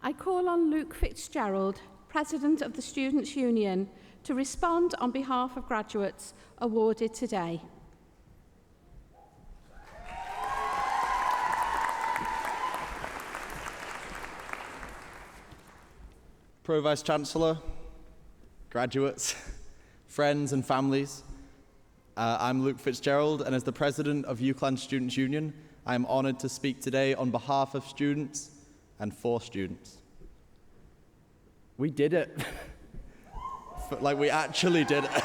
I call on Luke Fitzgerald, President of the Students' Union, to respond on behalf of graduates awarded today. Pro Vice-Chancellor, graduates, friends and families, I'm Luke Fitzgerald, and as the President of UCLan Students' Union, I am honoured to speak today on behalf of students and for students. We did it. Like, we actually did it.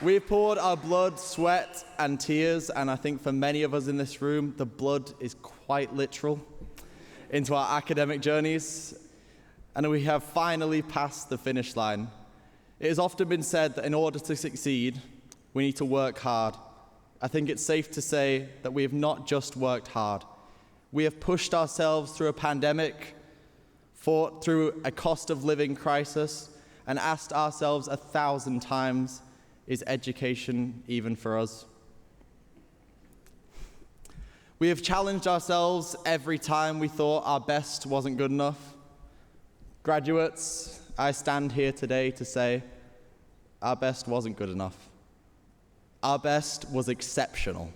We've poured our blood, sweat and tears, and I think for many of us in this room, the blood is quite literal, into our academic journeys, and we have finally passed the finish line. It has often been said that in order to succeed, we need to work hard. I think it's safe to say that we have not just worked hard. We have pushed ourselves through a pandemic, fought through a cost of living crisis, and asked ourselves 1,000 times, is education even for us? We have challenged ourselves every time we thought our best wasn't good enough. Graduates, I stand here today to say our best wasn't good enough. Our best was exceptional.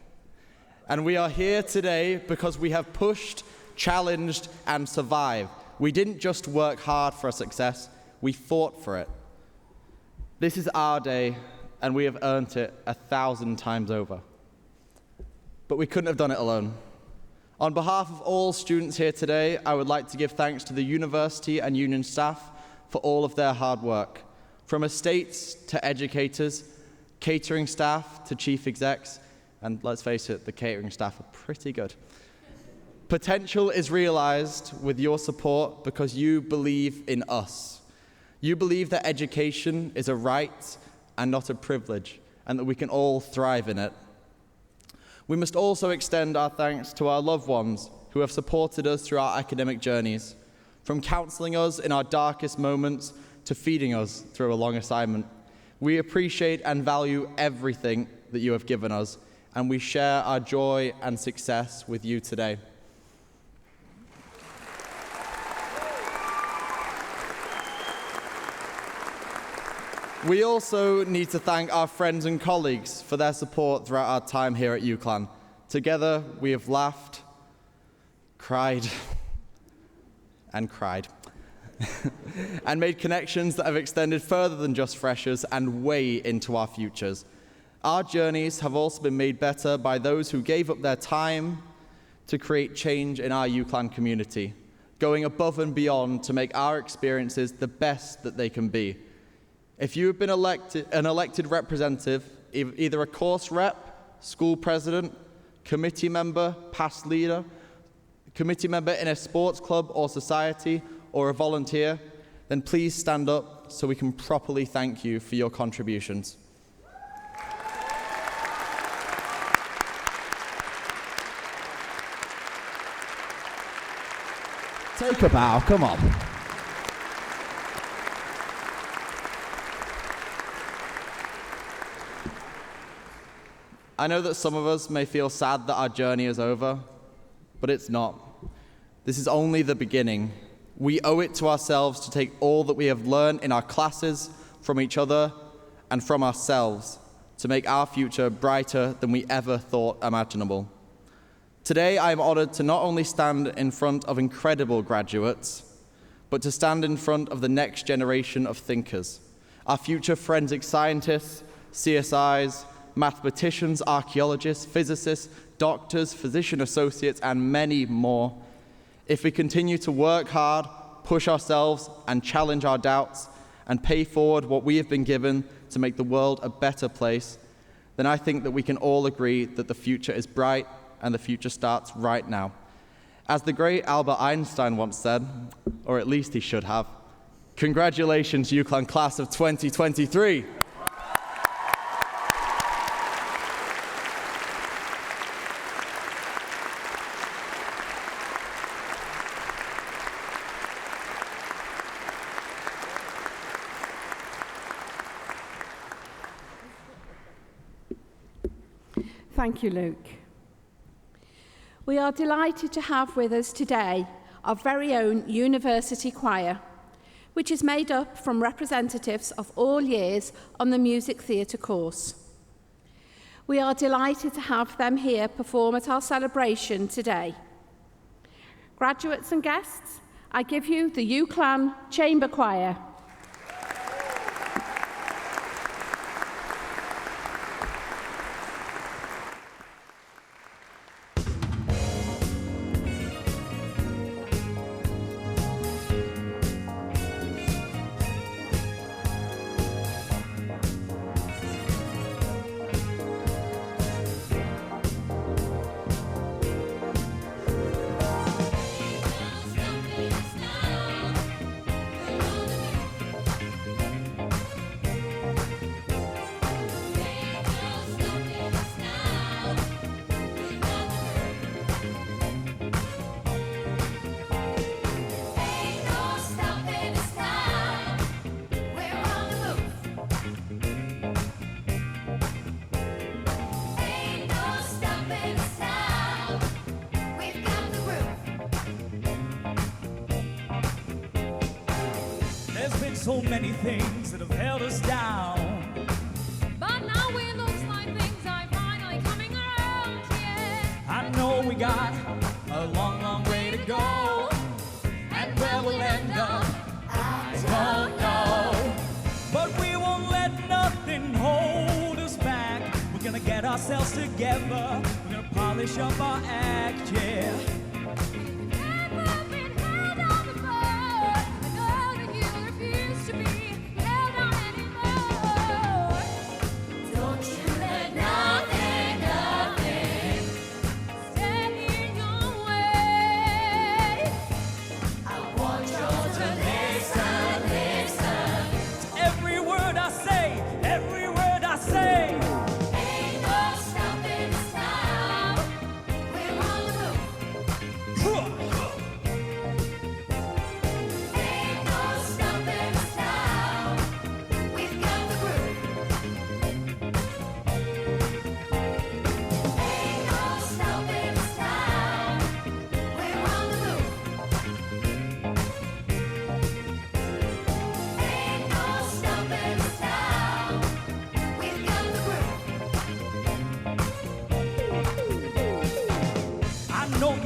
And we are here today because we have pushed, challenged, and survived. We didn't just work hard for our success, we fought for it. This is our day, and we have earned it 1,000 times over. But we couldn't have done it alone. On behalf of all students here today, I would like to give thanks to the university and union staff for all of their hard work. From estates to educators, catering staff to chief execs, and let's face it, the catering staff are pretty good. Potential is realized with your support because you believe in us. You believe that education is a right and not a privilege, and that we can all thrive in it. We must also extend our thanks to our loved ones who have supported us through our academic journeys, from counselling us in our darkest moments to feeding us through a long assignment. We appreciate and value everything that you have given us, and we share our joy and success with you today. We also need to thank our friends and colleagues for their support throughout our time here at UCLan. Together, we have laughed, cried, and cried, and made connections that have extended further than just freshers and way into our futures. Our journeys have also been made better by those who gave up their time to create change in our UCLan community, going above and beyond to make our experiences the best that they can be. If you have been an elected representative, either a course rep, school president, committee member, past leader, committee member in a sports club or society, or a volunteer, then please stand up so we can properly thank you for your contributions. Take a bow, come on. I know that some of us may feel sad that our journey is over, but it's not. This is only the beginning. We owe it to ourselves to take all that we have learned in our classes, from each other, and from ourselves, to make our future brighter than we ever thought imaginable. Today, I am honored to not only stand in front of incredible graduates, but to stand in front of the next generation of thinkers, our future forensic scientists, CSIs, mathematicians, archaeologists, physicists, doctors, physician associates, and many more. If we continue to work hard, push ourselves, and challenge our doubts, and pay forward what we have been given to make the world a better place, then I think that we can all agree that the future is bright and the future starts right now. As the great Albert Einstein once said, or at least he should have, congratulations, UCLan class of 2023. Thank you, Luke. We are delighted to have with us today our very own university choir, which is made up from representatives of all years on the music theatre course. We are delighted to have them here perform at our celebration today. Graduates and guests, I give you the UCLan Chamber Choir. So many things that have held us down, but now it looks like things are finally coming around, yeah. I know we got a long, long way to go, and where we'll end up, I don't know. But we won't let nothing hold us back. We're gonna get ourselves together, we're gonna polish up our act, yeah.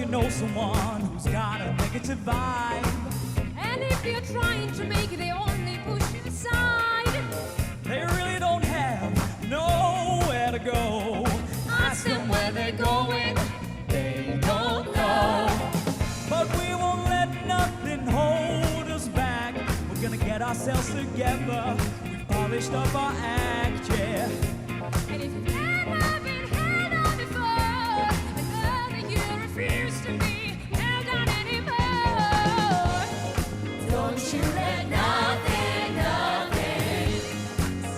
Know someone who's got a negative vibe, and if you're trying to make it, they only push you aside. They really don't have nowhere to go. Ask them where they're going, they don't know. But we won't let nothing hold us back. We're gonna get ourselves together. We've polished up our act, yeah. And if you've never been held on before, I know that you refuse to be held on anymore. Don't you let nothing, nothing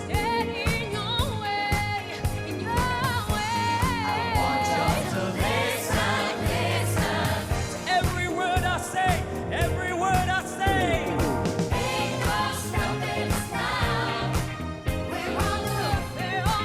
stand in your way, in your way. I want you to listen, listen to every word I say, every word I say. Ain't no stopping us now. We're on the move.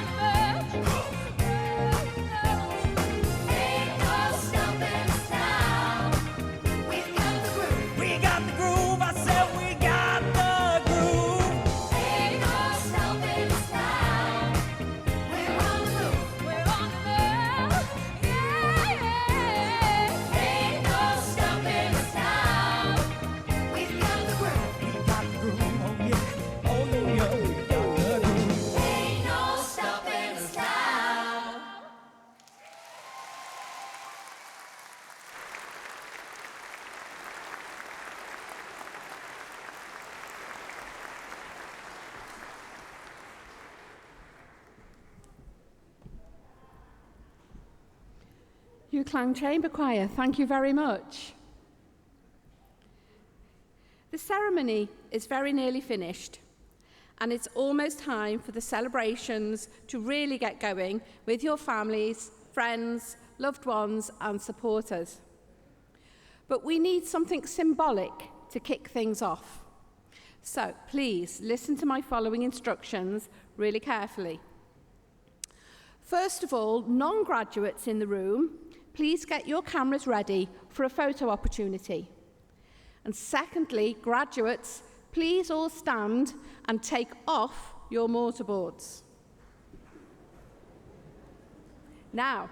UCLan Chamber Choir, thank you very much. The ceremony is very nearly finished, and it's almost time for the celebrations to really get going with your families, friends, loved ones, and supporters. But we need something symbolic to kick things off. So please listen to my following instructions really carefully. First of all, non-graduates in the room, please get your cameras ready for a photo opportunity. And secondly, graduates, please all stand and take off your mortarboards. Now,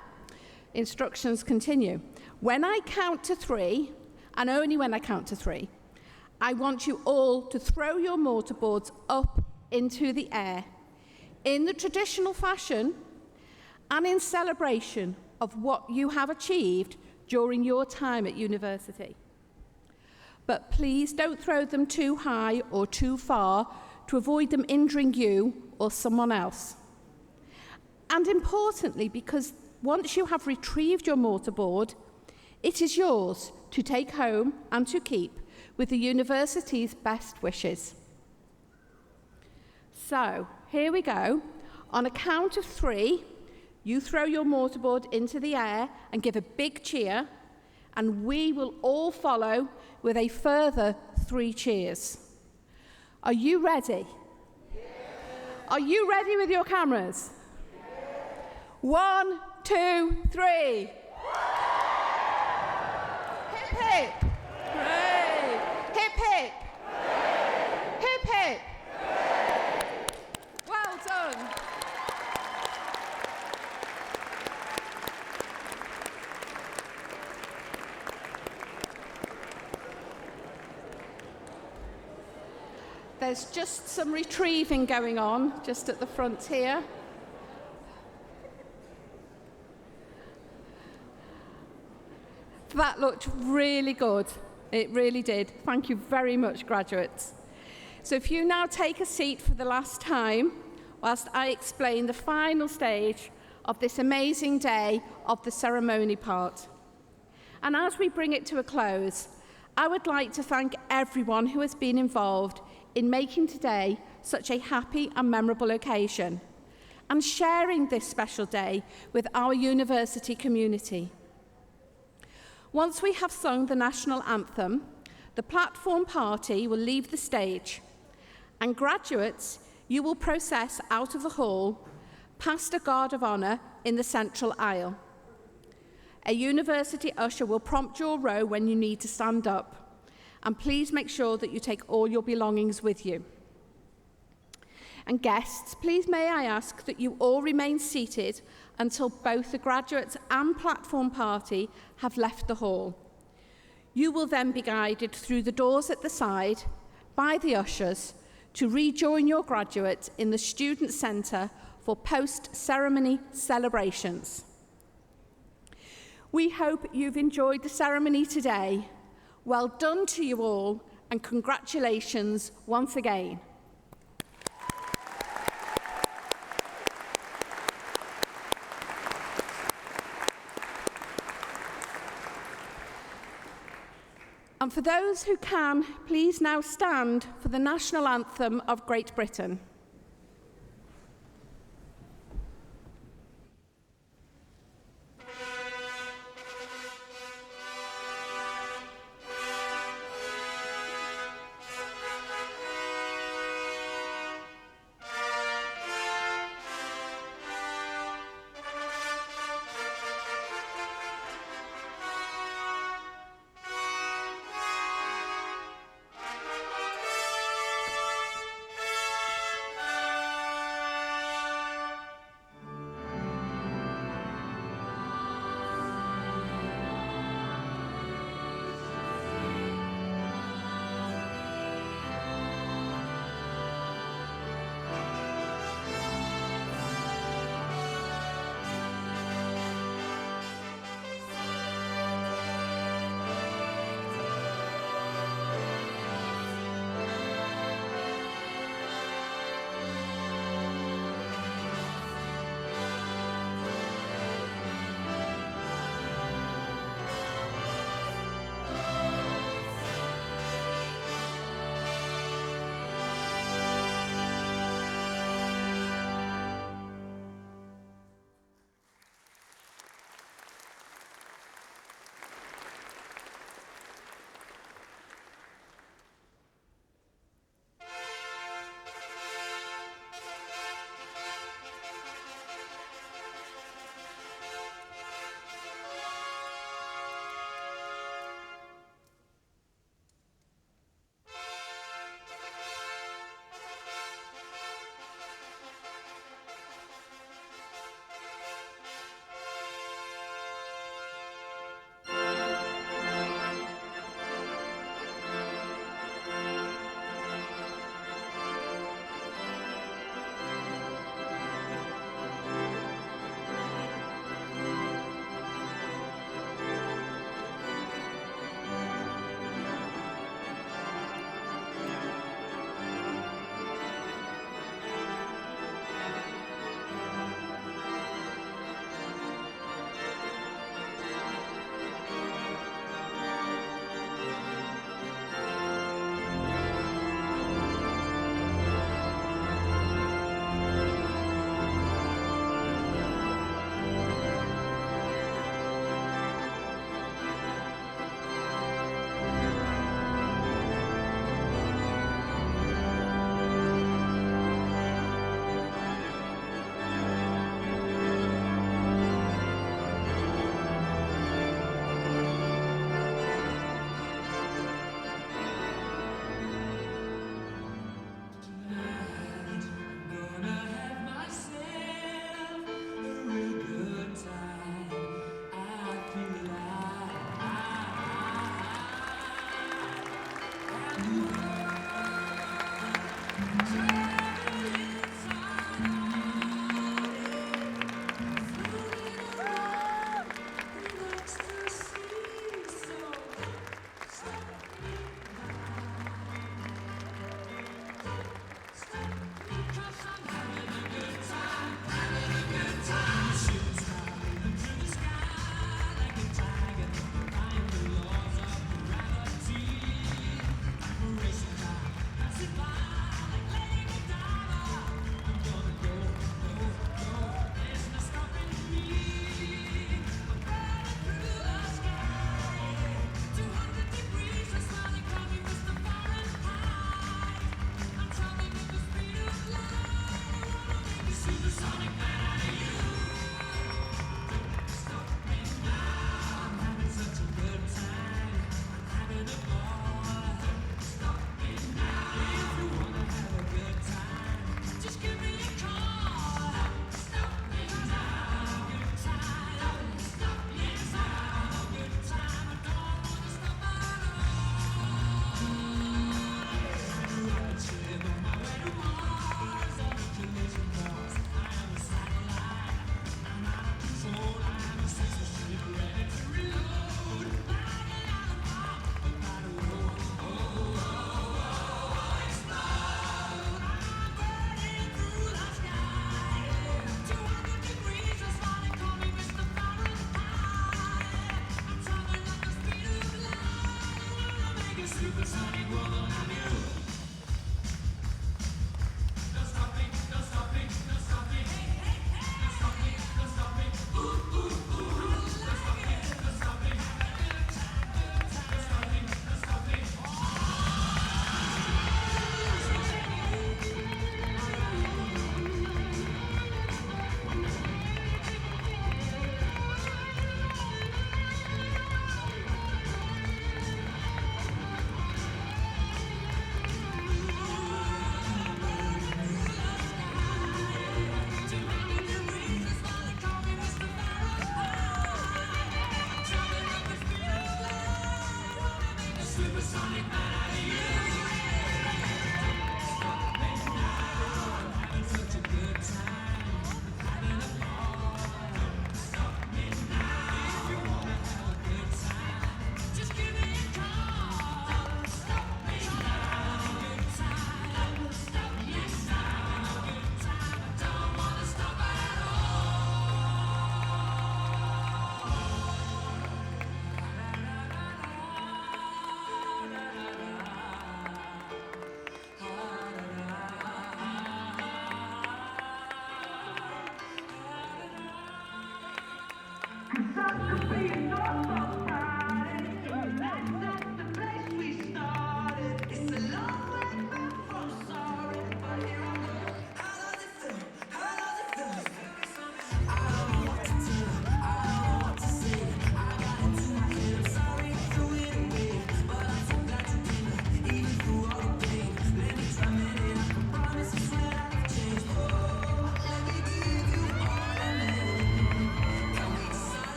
instructions continue. When I count to 3, and only when I count to 3, I want you all to throw your mortarboards up into the air in the traditional fashion and in celebration of what you have achieved during your time at university. But please don't throw them too high or too far to avoid them injuring you or someone else. And importantly, because once you have retrieved your mortarboard, it is yours to take home and to keep with the university's best wishes. So, here we go. On a count of 3, you throw your mortarboard into the air and give a big cheer, and we will all follow with a further 3 cheers. Are you ready? Yes. Are you ready with your cameras? Yes. 1, 2, 3. Hip hip. Hooray. Hip hip. Hooray. Hip hip. Hooray. Well done. There's just some retrieving going on just at the front here. That looked really good. It really did. Thank you very much, graduates. So if you now take a seat for the last time, whilst I explain the final stage of this amazing day of the ceremony part. And as we bring it to a close, I would like to thank everyone who has been involved in making today such a happy and memorable occasion, and sharing this special day with our university community. Once we have sung the national anthem, the platform party will leave the stage, and graduates, you will process out of the hall, past a guard of honour in the central aisle. A university usher will prompt your row when you need to stand up. And please make sure that you take all your belongings with you. And guests, please may I ask that you all remain seated until both the graduates and platform party have left the hall. You will then be guided through the doors at the side by the ushers to rejoin your graduates in the Student Centre for post-ceremony celebrations. We hope you've enjoyed the ceremony today. Well done to you all, and congratulations once again. And for those who can, please now stand for the national anthem of Great Britain.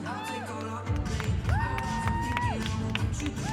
I'll take all of the blame. I wasn't thinking, I know what you